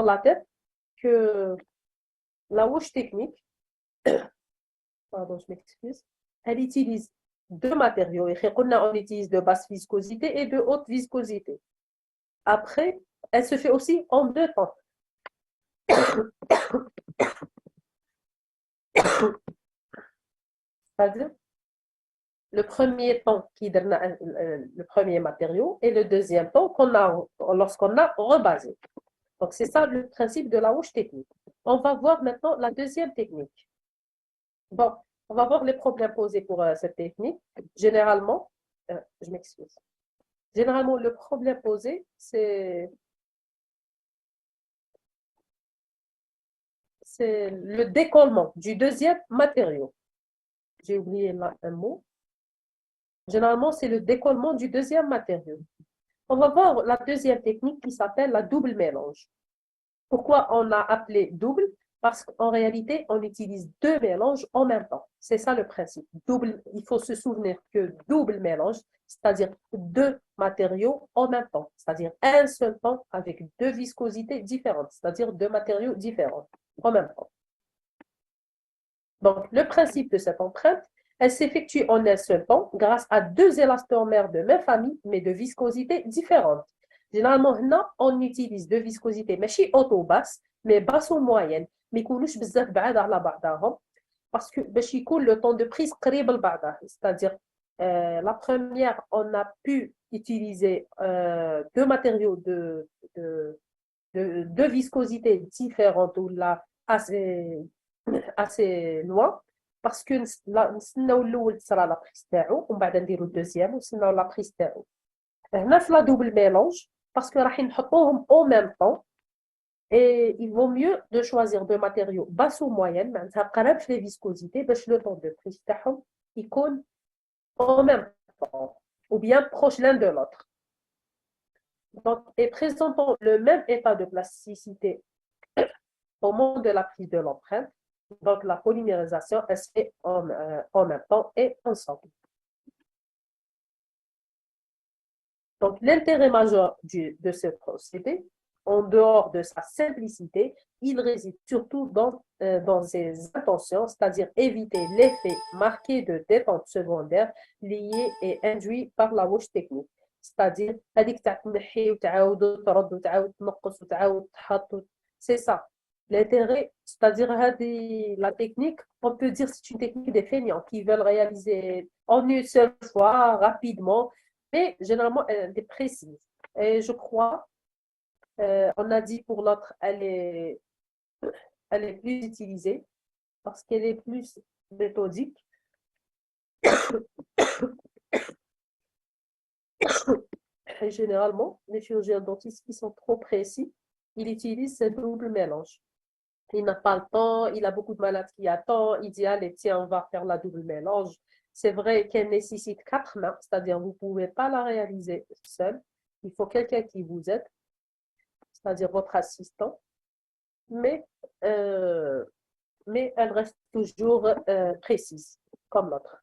la tête que la wash technique, pardon, je m'excuse, elle utilise 2 matériaux. On utilise de basse viscosité et de haute viscosité. Après, elle se fait aussi en 2 temps. C'est-à-dire, le premier temps qui donne le premier matériau et le deuxième temps lorsqu'on a rebasé. Donc, c'est ça le principe de la wash technique. On va voir maintenant la deuxième technique. Bon, on va voir les problèmes posés pour cette technique. Généralement, je m'excuse. Généralement, le problème posé, c'est le décollement du deuxième matériau. J'ai oublié là un mot. Généralement, c'est le décollement du deuxième matériau. On va voir la deuxième technique qui s'appelle la double mélange. Pourquoi on l'a appelé double? Parce qu'en réalité, on utilise deux mélanges en même temps. C'est ça le principe. Double, il faut se souvenir que double mélange, c'est-à-dire deux matériaux en même temps, c'est-à-dire un seul temps avec deux viscosités différentes, c'est-à-dire deux matériaux différents en même temps. Donc, le principe de cette empreinte, elle s'effectue en un seul temps grâce à deux élastomères de même famille, mais de viscosité différentes. Généralement, on utilise deux viscosités, ماشي auto-basse, mais basse ou moyenne. ما يكونوش بزاف بعاد على بعضهم parce que باش يكون le temps de prise قريب لبعضها. C'est-à-dire, la première, on a pu utiliser deux matériaux de viscosité différentes ou là assez loin parce que نستناو الاول تصرى لا بريس تاعو ومن بعد نديرو الدوزيام ونستناو لا بريس تاعو. هنا في لا دوبل ميلونج باسكو راح نحطوهم او ميم طون et il vaut mieux de choisir deux matériaux basse ou moyenne معناتها قراب في les viscosités باش le temps de prise تاعهم يكون en même temps ou bien proche l'un de l'autre. Donc, et présentant le même état de plasticité au moment de la prise de l'empreinte. Donc, la polymérisation, elle se fait en même temps et ensemble. Donc, l'intérêt majeur de ce procédé, en dehors de sa simplicité, il réside surtout dans ses intentions, c'est-à-dire éviter l'effet marqué de détente secondaire lié et induit par la wash technique. C'est-à-dire, c'est ça. L'intérêt, c'est-à-dire la technique, on peut dire que c'est une technique des feignants qui veulent réaliser en une seule fois, rapidement, mais généralement, elle est précise. Et je crois, on a dit pour l'autre, elle est plus utilisée parce qu'elle est plus méthodique. Et généralement, les chirurgiens dentistes qui sont trop précis, ils utilisent ce double mélange. Il n'a pas le temps, il a beaucoup de malades qui attendent, il dit, allez, tiens, on va faire la double mélange. C'est vrai qu'elle nécessite 4 mains, c'est-à-dire vous ne pouvez pas la réaliser seul. Il faut quelqu'un qui vous aide, c'est-à-dire votre assistant. Mais, euh, mais elle reste toujours précise, comme l'autre.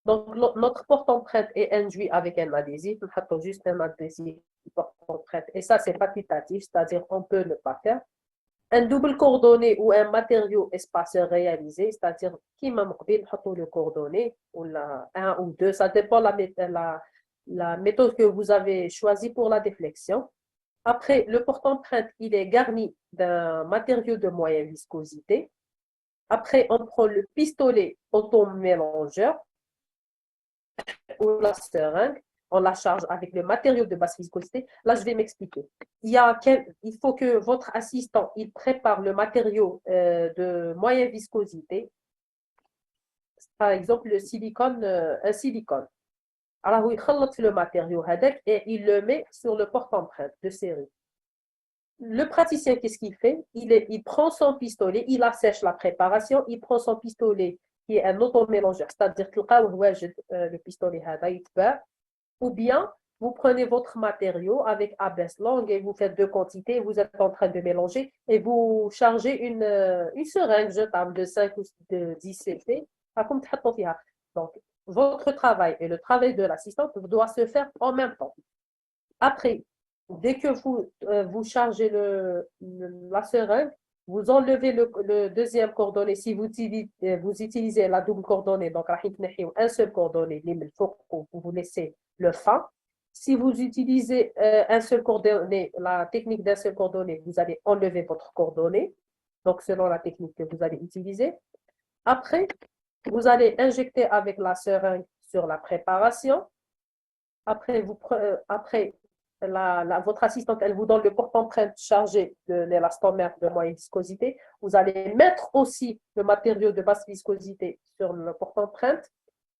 Donc, notre porte-empreinte est induit avec un adhésif. Nous avons juste un adhésif porte-empreinte. Et ça, c'est facultatif, c'est-à-dire on peut ne pas faire. Un double coordonné ou un matériau espaceur réalisé, c'est-à-dire qui m'a mobile, le coordonné, ou un ou deux, ça dépend la méthode que vous avez choisie pour la déflexion. Après, le porte-empreinte, il est garni d'un matériau de moyenne viscosité. Après, on prend le pistolet automélangeur ou la seringue, on la charge avec le matériau de basse viscosité. Là, je vais m'expliquer. Il faut que votre assistant il prépare le matériau de moyenne viscosité. Par exemple, le silicone, un silicone. Alors, il خلط le matériau et il le met sur le porte-empreinte de série. Le praticien, qu'est-ce qu'il fait? Il prend son pistolet, il assèche la préparation, il prend son pistolet qui est un automélangeur, c'est-à-dire que le pistolet ou bien vous prenez votre matériau avec abaisse longue et vous faites deux quantités, vous êtes en train de mélanger et vous chargez une seringue jetable de 5 ou de 10 cc. Donc, votre travail et le travail de l'assistante doit se faire en même temps. Après, dès que vous chargez la seringue, vous enlevez le deuxième coordonné. Si vous utilisez la double coordonnée, donc un seul coordonné, vous laissez le fin. Si vous utilisez un seul coordonné, la technique d'un seul coordonné, vous allez enlever votre coordonnée, donc selon la technique que vous allez utiliser. Après, vous allez injecter avec la seringue sur la préparation. Après, votre assistante, elle vous donne le porte-empreinte chargé de l'élastomère de moyenne viscosité. Vous allez mettre aussi le matériau de basse viscosité sur le porte-empreinte.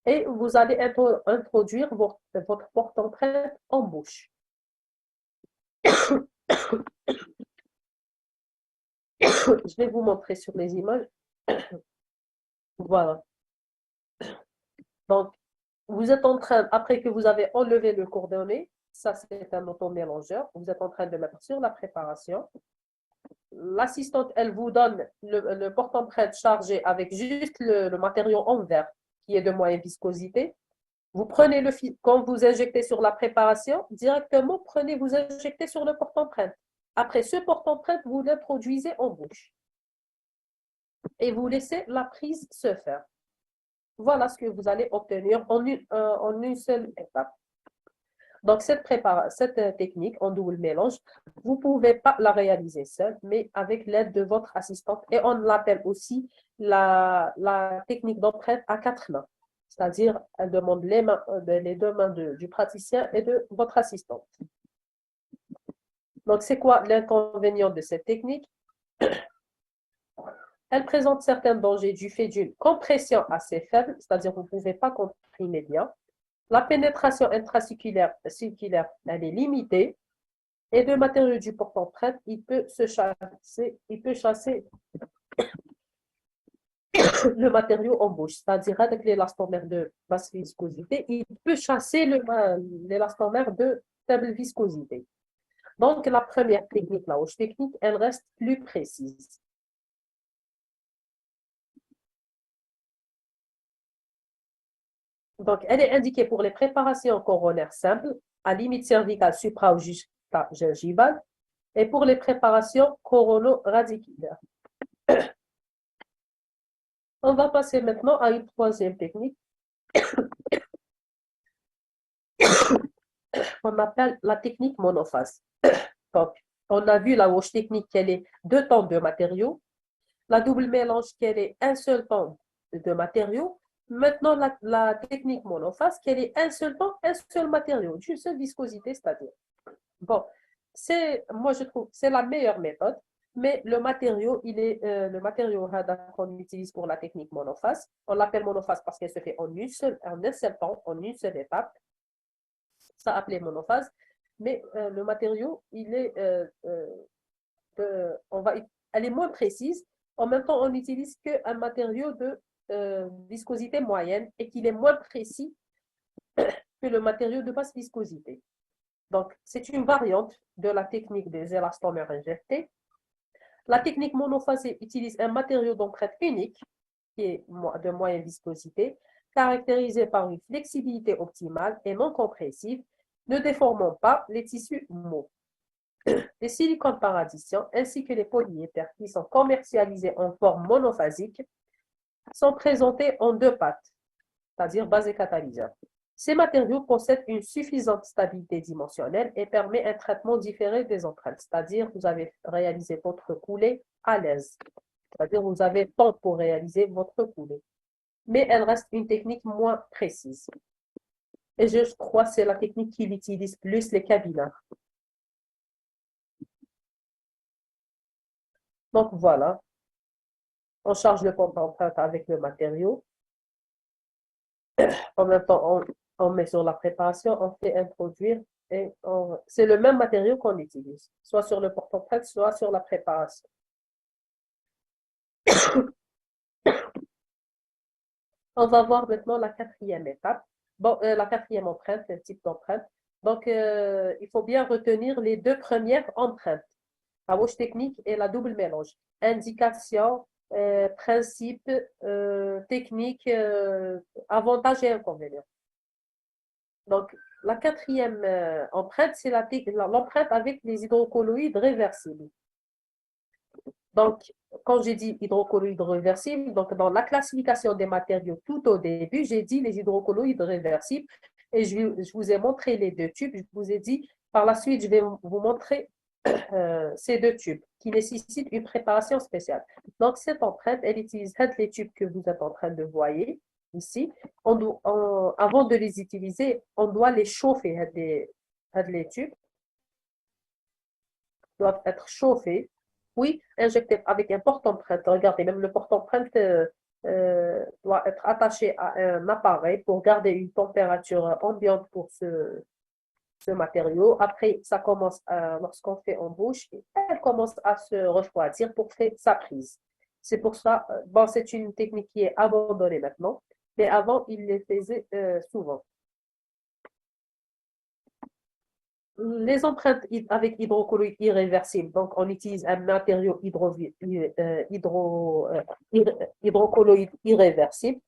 et vous allez introduire votre porte-empreinte en bouche. Je vais vous montrer sur les images. Voilà. Donc, vous êtes en train, après que vous avez enlevé le coordonné, ça c'est un automélangeur, vous êtes en train de mettre sur la préparation. L'assistante, elle vous donne le porte-empreinte chargé avec juste le matériau en verre qui est de moyenne viscosité. Vous prenez quand vous injectez sur la préparation, directement vous injectez sur le porte-empreinte. Après ce porte-empreinte, vous l'introduisez en bouche et vous laissez la prise se faire. Voilà ce que vous allez obtenir en une seule étape. Donc, cette technique en double mélange, vous ne pouvez pas la réaliser seule, mais avec l'aide de votre assistante. Et on l'appelle aussi la technique d'empreinte à 4 mains. C'est-à-dire, elle demande les 2 mains du praticien et de votre assistante. Donc, c'est quoi l'inconvénient de cette technique? Elle présente certains dangers du fait d'une compression assez faible, c'est-à-dire que vous ne pouvez pas comprimer bien. La pénétration intracirculaire, elle est limitée. Et le matériau du porte-empreinte, il peut chasser le matériau en bouche, c'est-à-dire avec l'élastomère de basse viscosité, il peut chasser l'élastomère de faible viscosité. Donc, la première technique, la hoche technique, elle reste plus précise. Donc, elle est indiquée pour les préparations coronaires simples, à limite cervicale supra- ou gingivale, et pour les préparations corono-radiculaires. On va passer maintenant à une troisième technique qu'on appelle la technique monophase. Donc, on a vu la wash technique qu'elle est 2 temps de matériaux, la double mélange qu'elle est un seul temps de matériaux. Maintenant, la technique monophase qu'elle est un seul temps, un seul matériau, d'une seule viscosité, c'est-à-dire. Bon, moi je trouve c'est la meilleure méthode, mais le matériau, le matériau qu'on utilise pour la technique monophase, on l'appelle monophase parce qu'elle se fait en un seul temps, en une seule étape. Ça appelé monophase, mais le matériau, elle est moins précise. En même temps, on n'utilise qu'un matériau de viscosité moyenne et qu'il est moins précis que le matériau de basse viscosité. Donc, c'est une variante de la technique des élastomères injectés. La technique monophasée utilise un matériau d'empreinte unique qui est de moyenne viscosité, caractérisé par une flexibilité optimale et non compressive, ne déformant pas les tissus mous. Les silicones par addition ainsi que les polyéthers qui sont commercialisés en forme monophasique sont présentés en 2 pattes, c'est-à-dire base et catalyseur. Ces matériaux possèdent une suffisante stabilité dimensionnelle et permettent un traitement différé des empreintes, c'est-à-dire vous avez réalisé votre coulée à l'aise, c'est-à-dire vous avez temps pour réaliser votre coulée. Mais elle reste une technique moins précise. Et je crois que c'est la technique qu'il utilise plus les cabinards. Donc voilà, on charge le compte d'empreinte avec le matériau. En même temps, on met sur la préparation, on fait introduire et c'est le même matériau qu'on utilise, soit sur le porte-empreinte, soit sur la préparation. On va voir maintenant la quatrième étape. Bon, la quatrième empreinte, le type d'empreinte. Donc, il faut bien retenir les 2 premières empreintes, la wash technique et la double mélange. Indication, principe, technique, avantages et inconvénients. Donc, la quatrième empreinte, c'est l'empreinte avec les hydrocolloïdes réversibles. Donc, quand j'ai dit hydrocolloïdes réversibles, donc dans la classification des matériaux tout au début, j'ai dit les hydrocolloïdes réversibles et je vous ai montré les 2 tubes. Je vous ai dit, par la suite, je vais vous montrer ces 2 tubes qui nécessitent une préparation spéciale. Donc, cette empreinte, elle utilise les tubes que vous êtes en train de voir ici. Avant de les utiliser, on doit les chauffer. Les tubes doivent être chauffés, puis injectés avec un porte-empreinte. Regardez, même le porte-empreinte, doit être attaché à un appareil pour garder une température ambiante pour ce matériau. Après, ça commence lorsqu'on fait en bouche, elle commence à se refroidir pour faire sa prise. C'est pour ça, bon, c'est une technique qui est abandonnée maintenant, mais avant, il les faisait souvent. Les empreintes avec hydrocolloïdes irréversibles, donc on utilise un matériau hydrocolloïde irréversible.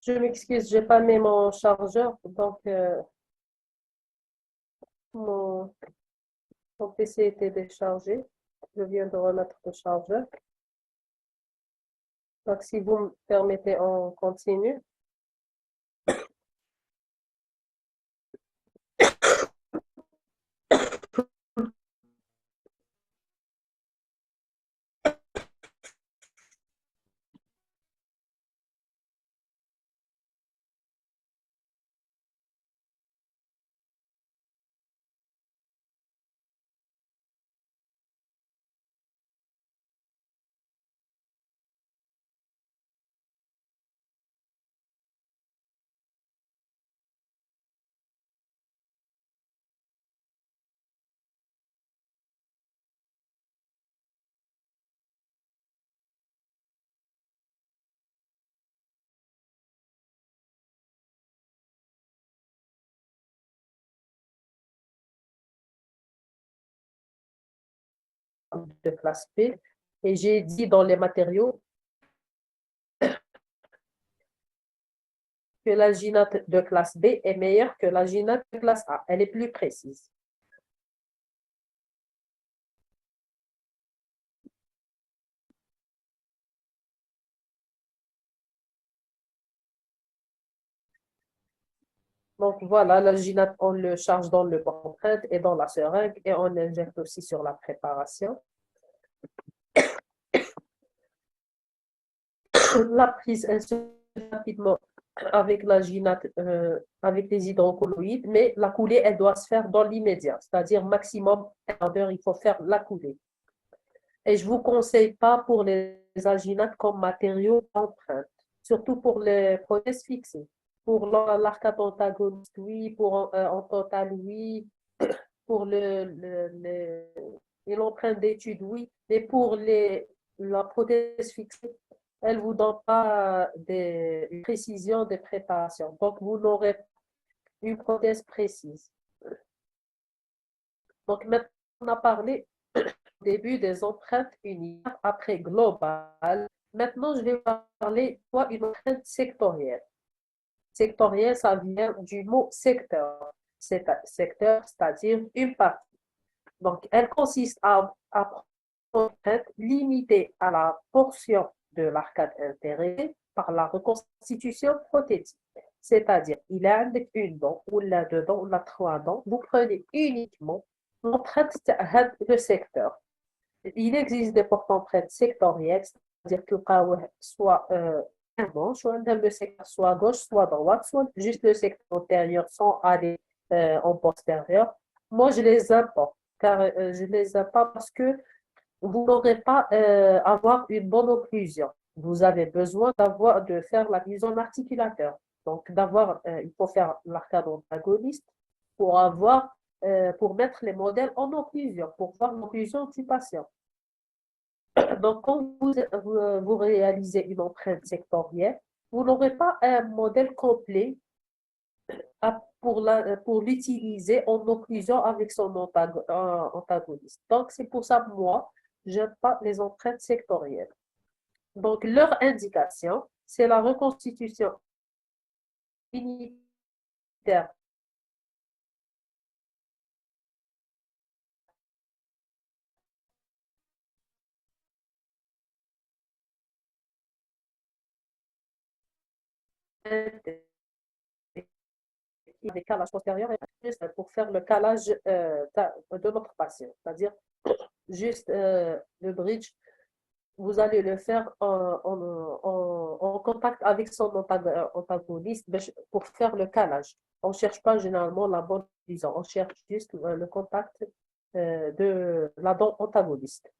Je m'excuse, j'ai pas mis mon chargeur, donc mon, mon PC était déchargé. Je viens de remettre le chargeur. Donc, si vous me permettez, on continue. De classe B. Et j'ai dit dans les matériaux que l'alginate de classe B est meilleure que l'alginate de classe A. Elle est plus précise. Donc voilà, l'alginate, on le charge dans le empreinte et dans la seringue et on injecte aussi sur la préparation. La prise elle se fait rapidement avec l'alginate, avec les hydrocolloïdes, mais la coulée, elle doit se faire dans l'immédiat, c'est-à-dire maximum 1 heure, il faut faire la coulée. Et je ne vous conseille pas pour les alginates comme matériau d'empreinte, surtout pour les prothèses fixées. Pour l'arcade antagoniste, oui, pour en total, oui, pour l'empreinte d'étude, oui, mais pour la prothèse fixée, elle ne vous donne pas une précision de préparation. Donc, vous n'aurez une prothèse précise. Donc, maintenant, on a parlé au début des empreintes unitaires, après globales. Maintenant, je vais parler quoi une empreinte sectorielle. Sectorielle, ça vient du mot secteur. Secteur, c'est-à-dire une partie. Donc, elle consiste à prendre une empreinte limitée à la portion de l'arcade intéressée par la reconstitution prothétique. C'est-à-dire, il a une dent, ou la deux dents, ou la trois dents. Vous prenez uniquement l'empreinte de secteur. Il existe des porte-empreintes sectorielles, c'est-à-dire que soit un manche, soit le secteur soit gauche, soit droite, soit juste le secteur antérieur sans aller en postérieur. Moi, je les importe, car je les importe parce que vous n'aurez pas avoir une bonne occlusion. Vous avez besoin de faire la mise en articulateur. Donc, il faut faire l'arcade antagoniste pour pour mettre les modèles en occlusion, pour voir l'occlusion du patient. Donc, quand vous réalisez une empreinte sectorielle, vous n'aurez pas un modèle complet pour l'utiliser en occlusion avec son antagoniste. Donc, c'est pour ça, moi, je n'aime pas les empreintes sectorielles. Donc, leur indication, c'est la reconstitution unitaire des calages postérieurs et juste pour faire le calage de notre patient. C'est-à-dire, juste le bridge, vous allez le faire en contact avec son antagoniste pour faire le calage. On ne cherche pas généralement la bonne liaison, on cherche juste le contact de la dent antagoniste.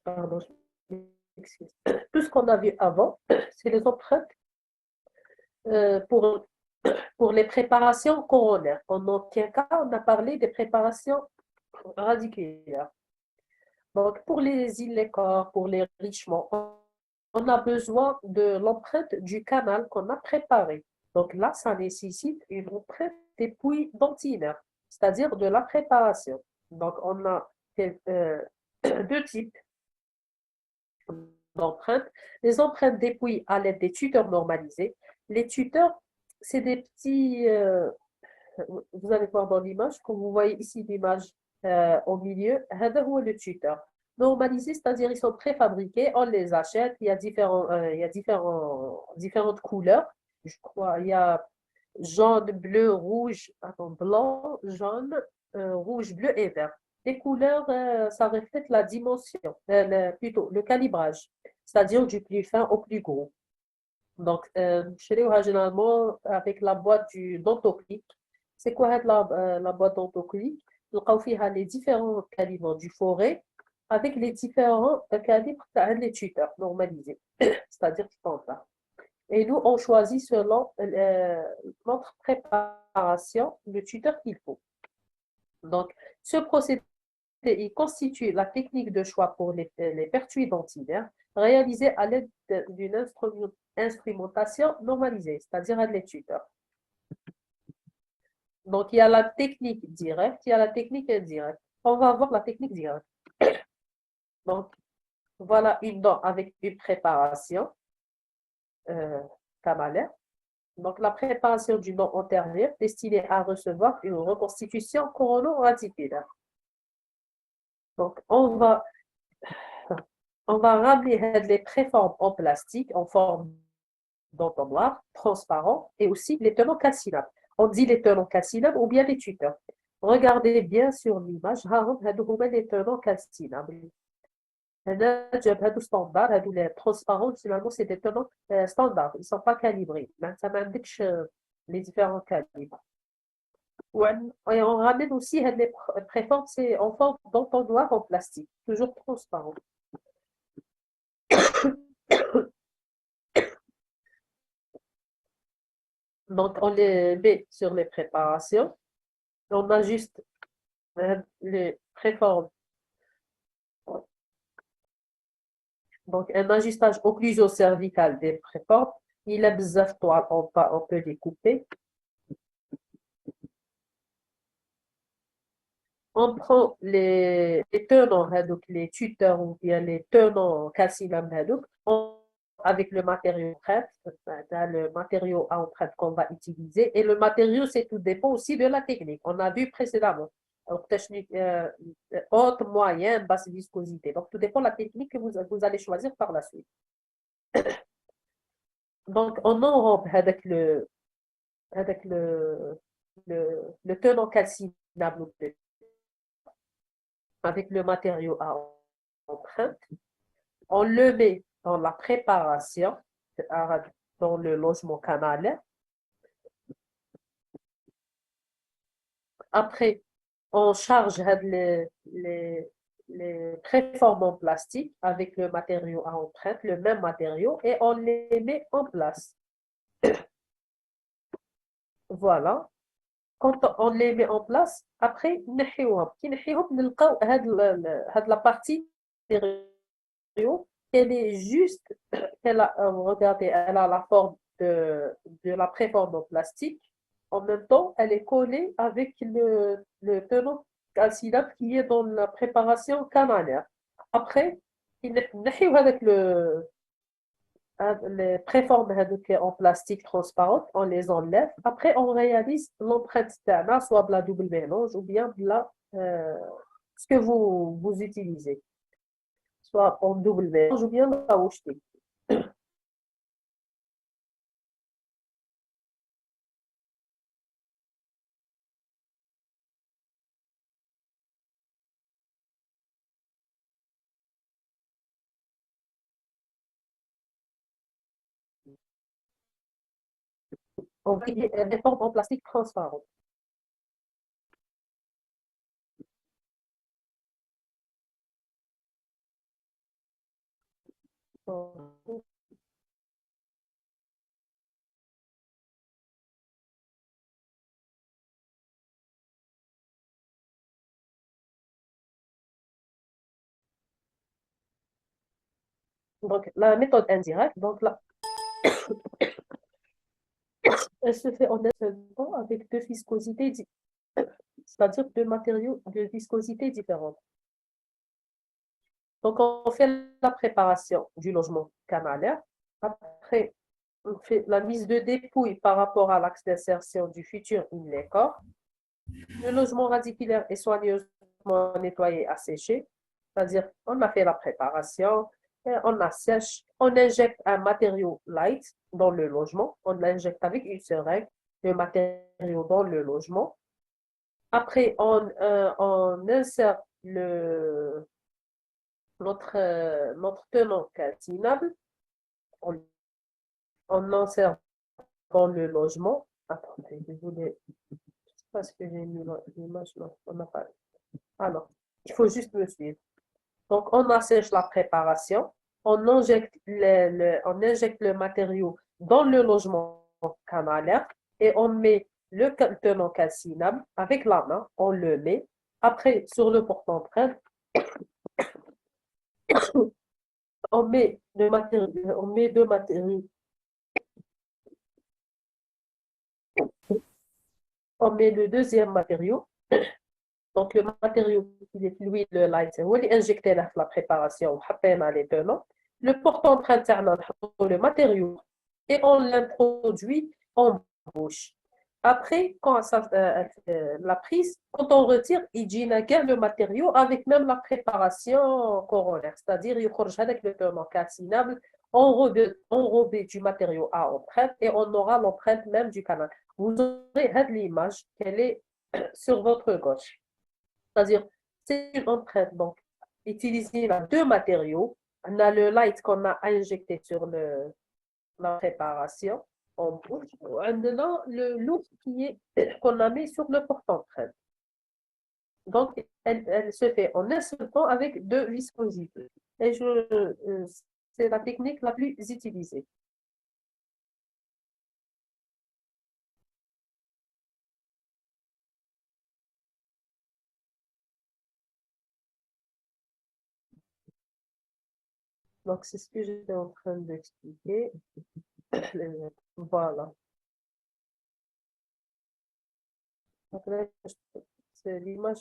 Pardon, excuse. Tout ce qu'on a vu avant, c'est les empreintes euh, pour, pour les préparations coronaires. En aucun cas, on a parlé des préparations radiculaires. Donc, pour les îles corps, pour les richements, on a besoin de l'empreinte du canal qu'on a préparé. Donc là, ça nécessite une empreinte dépouille dentinaire, c'est-à-dire de la préparation. Donc, on a deux types. d'empreintes. Les empreintes dépouillent à l'aide des tuteurs normalisés. Les tuteurs, c'est des petits, vous allez voir dans l'image, comme vous voyez ici l'image au milieu, هذا هو le tuteur. Normalisés, c'est-à-dire ils sont préfabriqués, on les achète, il y a différentes couleurs, je crois, il y a jaune, bleu, rouge, attends, blanc, jaune, rouge, bleu et vert. Les couleurs, ça reflète la dimension, plutôt le calibrage, c'est-à-dire du plus fin au plus gros. Donc, chez les généralement avec la boîte du dentoclic. C'est quoi la boîte dentoclic? نلقاو فيها les différents calibres du forêt avec les différents calibres les tuteurs normalisés, c'est-à-dire standard. Et nous, on choisit selon notre préparation le tuteur qu'il faut. Donc, ce procédé il constitue la technique de choix pour les pertuis dentaires réalisée à l'aide d'une instrumentation normalisée, c'est-à-dire à les tuteurs. Donc, il y a la technique directe, il y a la technique indirecte. On va voir la technique directe. Donc, voilà une dent avec une préparation canalaire. Donc, la préparation du dent antérieur destinée à recevoir une reconstitution corono-radiculaire. Donc, on va ramener les préformes en plastique, en forme d'entonnoir, transparent, et aussi les tenants calcinables. On dit les tenants calcinables ou bien les tuteurs. Regardez bien sur l'image, les tenants calcinables. هادو les transparents, finalement, c'est des tenants standards. Ils ne sont pas calibrés. Ça m'indique les différents calibres. Et on ramène aussi les préformes, c'est en forme d'entonnoir en plastique, toujours transparent. Donc, on les met sur les préparations. On ajuste les préformes. Donc, un ajustage occluso-cervical des préformes. Il a bzaf toile, on peut les couper. On prend les tenants, donc les tuteurs ou bien les tenants calcinam avec le matériau prêt, le matériau à empreinte qu'on va utiliser. Et le matériau, c'est tout dépend aussi de la technique. On a vu précédemment. Donc, technique haute, moyenne, basse viscosité. Donc, tout dépend de la technique que vous allez choisir par la suite. Donc, on enrobe avec le tenant calcinable avec le matériau à empreinte. On le met dans la préparation, dans le logement canalaire. Après, on charge les préformes en plastique avec le matériau à empreinte, le même matériau, et on les met en place. Voilà. Quand on les met en place, après, la partie elle est juste, regardez, elle a la forme de la préforme en plastique. En même temps, elle est collée avec le tenant calcinable qui est dans la préparation canalaire. Après, avec les préformes en plastique transparente, on les enlève. Après, on réalise l'empreinte d'ANA, soit de la double mélange ou bien de ce que vous utilisez. Soit en double mélange ou bien de la rocheté. On va les formes en plastique transparent. Donc, la méthode indirecte, donc là, elle se fait en un seul temps avec deux viscosités, c'est-à-dire deux matériaux de viscosité différentes. Donc, on fait la préparation du logement canalaire. Après, on fait la mise de dépouille par rapport à l'axe d'insertion du futur in-corps. Le logement radiculaire est soigneusement nettoyé, asséché, c'est-à-dire on a fait la préparation, on assèche, on injecte un matériau light dans le logement, on l'injecte avec une seringue, le matériau dans le logement. Après, on insère notre tenant calcinable, on, on insère dans le logement. Attendez, je voulais, parce que j'ai mis l'image, non, on n'a pas. Alors, il faut juste me suivre. Donc, on assèche la préparation, on injecte le matériau dans le logement canalaire et on met le tenant calcinable avec la main, on le met. Après, sur le porte-empreinte, on met on met deux matériaux, on met le deuxième matériau. Donc, le matériau qui est fluide, le light, on injecte la préparation, on les tenants. Le porte-empreinte, le matériau et on l'introduit en bouche. Après, quand la prise, quand on retire, il dit le matériau avec même la préparation coronaire, c'est-à-dire il y avec le tenant calcinable enrobé du matériau à empreinte et on aura l'empreinte même du canal. Vous aurez l'image qu'elle est sur votre gauche. C'est-à-dire, c'est une empreinte. Donc, utiliser deux matériaux. On a le light qu'on a injecté sur la préparation en bouche. Maintenant, le lourd qu'on a mis sur le porte-empreinte. Donc, elle se fait en un seul temps avec deux viscosités. Et c'est la technique la plus utilisée. Donc, c'est ce que j'étais en train d'expliquer. Voilà. Donc, là, c'est l'image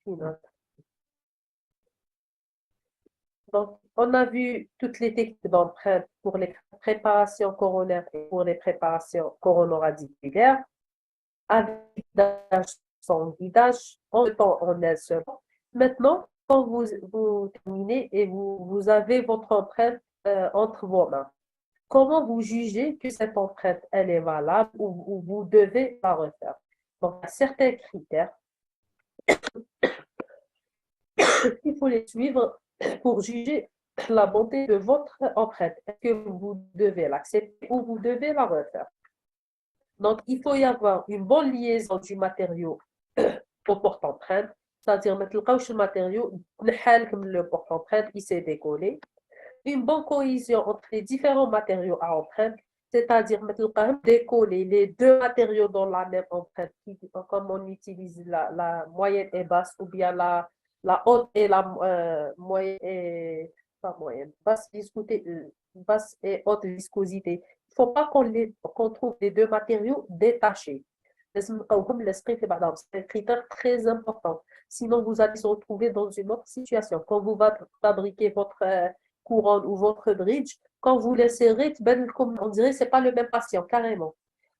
finale. Donc, on a vu toutes les techniques d'empreinte pour les préparations coronaires et pour les préparations coronoradiculaires, avec guidage, sans guidage, en temps en un seul. Maintenant, quand vous terminez et vous avez votre empreinte entre vos mains, comment vous jugez que cette empreinte, elle est valable ou vous devez la refaire? Donc, il y a certains critères, il faut les suivre pour juger la bonté de votre empreinte. Est-ce que vous devez l'accepter ou vous devez la refaire? Donc, il faut y avoir une bonne liaison du matériau au porte-empreinte, c'est-à-dire mettre le matériau, le porte-empreinte, il s'est décollé. Une bonne cohésion entre les différents matériaux à empreinte, c'est-à-dire mettre décoller les deux matériaux dans la même empreinte, comme on utilise la moyenne et basse, ou bien la haute et la moyenne et pas moyenne, basse et haute viscosité. Il ne faut pas qu'on trouve les deux matériaux détachés. C'est un critère très important. Sinon, vous allez se retrouver dans une autre situation. Quand vous fabriquez votre couronne ou votre bridge, quand vous les serrez, on dirait que ce n'est pas le même patient, carrément.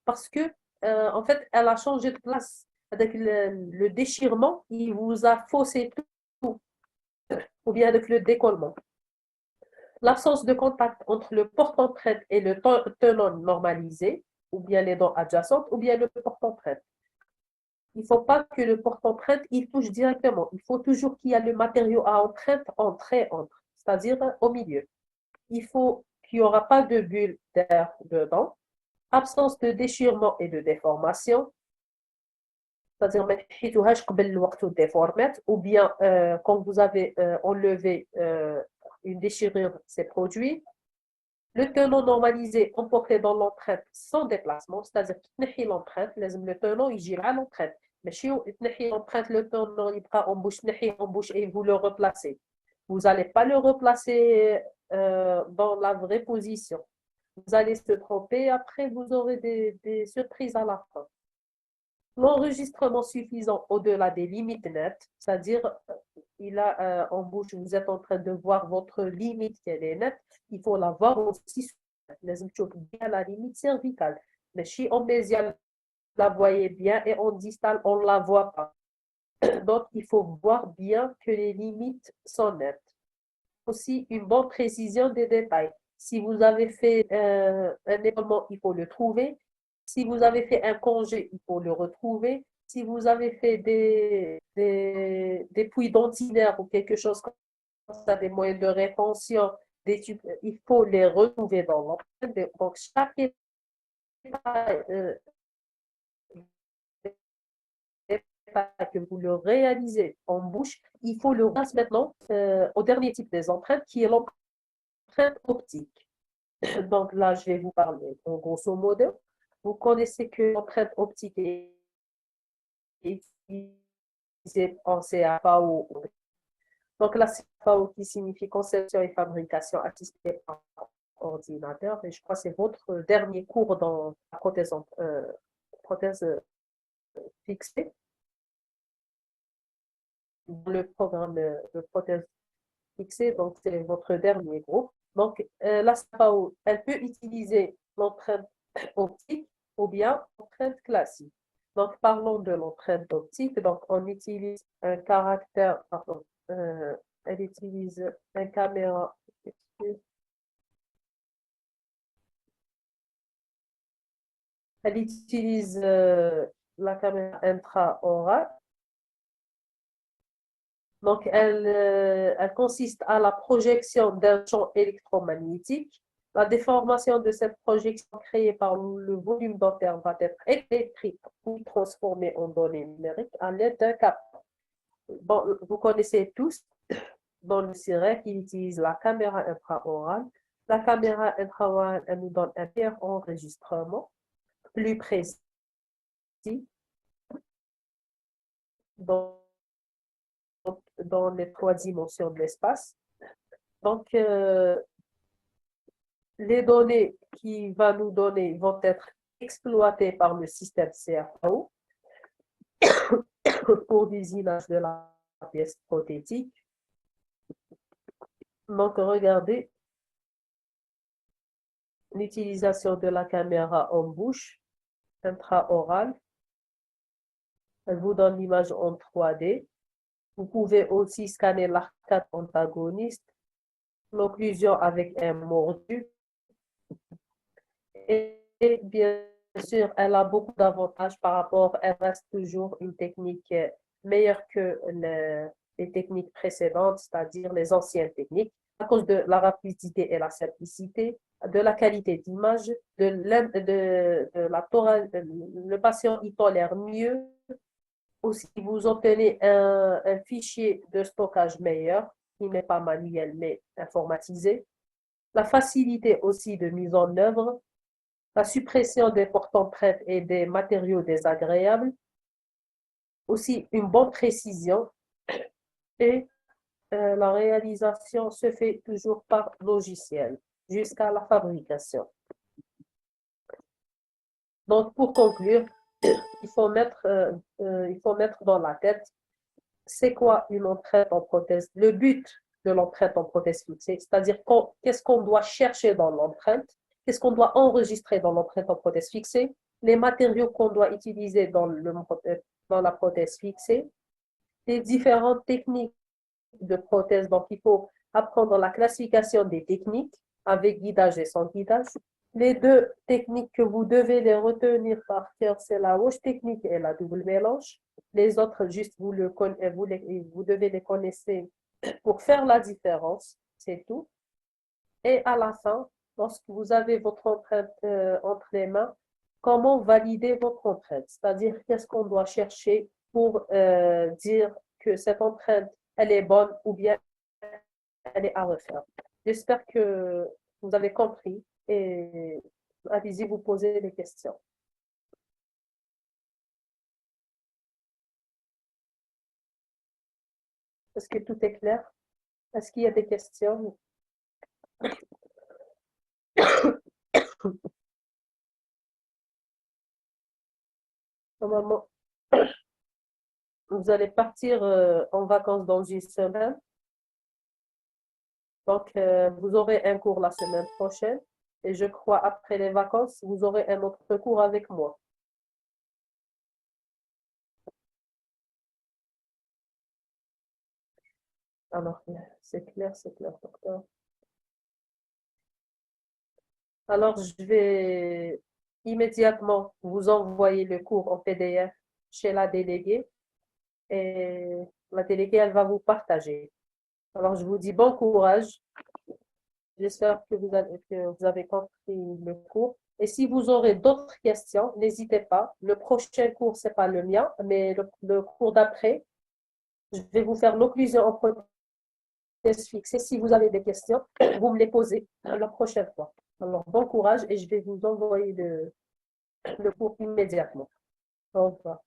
Parce que, en fait, elle a changé de place. Avec le déchirement, il vous a faussé tout, ou bien avec le décollement. L'absence de contact entre le porte-empreinte et le tenant normalisé, ou bien les dents adjacentes, ou bien le porte-empreinte. Il ne faut pas que le porte-empreinte, il touche directement. Il faut toujours qu'il y ait le matériau à empreinte entre, c'est-à-dire au milieu. Il faut qu'il n'y aura pas de bulle d'air dedans, absence de déchirement et de déformation, c'est-à-dire ou bien quand vous avez enlevé une déchirure s'est produite, le tenant normalisé emporté dans l'empreinte sans déplacement, c'est-à-dire qu'il l'empreinte, le tenant il gire à l'empreinte. Mais si l'empreinte, le tenant il prend en bouche et vous le replacez. Vous n'allez pas le replacer dans la vraie position. Vous allez se tromper, après vous aurez des surprises à la fin. L'enregistrement suffisant au-delà des limites nettes, c'est-à-dire il a en bouche, vous êtes en train de voir votre limite qu'elle est nette, il faut la voir aussi. لازم تشوف bien la limite cervicale. ماشي en mésial, la voyez bien et en distal, on ne la voit pas. Donc, il faut voir bien que les limites sont nettes. Aussi, une bonne précision des détails. Si vous avez fait un événement, il faut le trouver. Si vous avez fait un congé, il faut le retrouver. Si vous avez fait des puits dentinaires ou quelque chose comme ça, des moyens de rétention, des tubes, il faut les retrouver dans l'empreinte. Donc, chaque état, que vous le réalisez en bouche, il faut le passer maintenant au dernier type des empreintes qui est l'empreinte optique. Donc là, je vais vous parler en grosso modo. Vous connaissez que l'empreinte optique est utilisée en CFAO. Donc la CFAO qui signifie conception et fabrication assistée par ordinateur. Et je crois que c'est votre dernier cours dans la prothèse fixée. Le programme de prothèse fixée, donc c'est votre dernier groupe. Donc, la SPAO, elle peut utiliser l'empreinte optique ou bien l'empreinte classique. Donc, parlons de l'empreinte optique. Donc, on utilise un caractère, pardon, elle utilise un caméra, elle utilise la caméra intraorale. Donc, elle consiste à la projection d'un champ électromagnétique. La déformation de cette projection créée par le volume dentaire va être électrique ou transformée en données numériques à l'aide d'un capteur. Bon, vous connaissez tous dans le CIREC, il utilise la caméra infraorale. La caméra infraorale, elle nous donne un meilleur enregistrement, plus précis, dans, dans les trois dimensions de l'espace. Donc, les données qui va nous donner vont être exploitées par le système CFAO pour des images de la pièce prothétique. Donc, regardez l'utilisation de la caméra en bouche intraorale. Elle vous donne l'image en 3D. Vous pouvez aussi scanner l'arcade antagoniste, l'occlusion avec un mordu. Et bien sûr, elle a beaucoup d'avantages par rapport, elle reste toujours une technique meilleure que les techniques précédentes, c'est-à-dire les anciennes techniques, à cause de la rapidité et la simplicité, de la qualité d'image, de la le patient y tolère mieux. Aussi, vous obtenez un fichier de stockage meilleur, qui n'est pas manuel mais informatisé. La facilité aussi de mise en œuvre, la suppression des porte-empreintes et des matériaux désagréables, aussi une bonne précision et la réalisation se fait toujours par logiciel jusqu'à la fabrication. Donc, pour conclure, il faut mettre dans la tête c'est quoi une empreinte en prothèse, le but de l'empreinte en prothèse fixée, c'est-à-dire qu'est-ce qu'on doit chercher dans l'empreinte, qu'est-ce qu'on doit enregistrer dans l'empreinte en prothèse fixée, les matériaux qu'on doit utiliser dans la prothèse fixée, les différentes techniques de prothèse. Donc, il faut apprendre la classification des techniques avec guidage et sans guidage. Les deux techniques que vous devez les retenir par cœur, c'est la roche technique et la double mélange. Les autres, juste, vous devez les connaître pour faire la différence, c'est tout. Et à la fin, lorsque vous avez votre empreinte entre les mains, comment valider votre empreinte? C'est-à-dire, qu'est-ce qu'on doit chercher pour dire que cette empreinte, elle est bonne ou bien elle est à refaire. J'espère que vous avez compris et allez-y vous poser des questions. Est-ce que tout est clair? Est-ce qu'il y a des questions? Normalement, Vous allez partir en vacances dans une semaine. Donc, vous aurez un cours la semaine prochaine. Et je crois, après les vacances, vous aurez un autre cours avec moi. Alors, c'est clair, docteur. Alors, je vais immédiatement vous envoyer le cours en PDF chez la déléguée et la déléguée, elle va vous partager. Alors, je vous dis bon courage. J'espère que vous avez compris le cours. Et si vous aurez d'autres questions, n'hésitez pas. Le prochain cours, ce n'est pas le mien, mais le cours d'après, je vais vous faire l'occlusion en prothèse fixée. Si vous avez des questions, vous me les posez la prochaine fois. Alors, bon courage et je vais vous envoyer le cours immédiatement. Au revoir.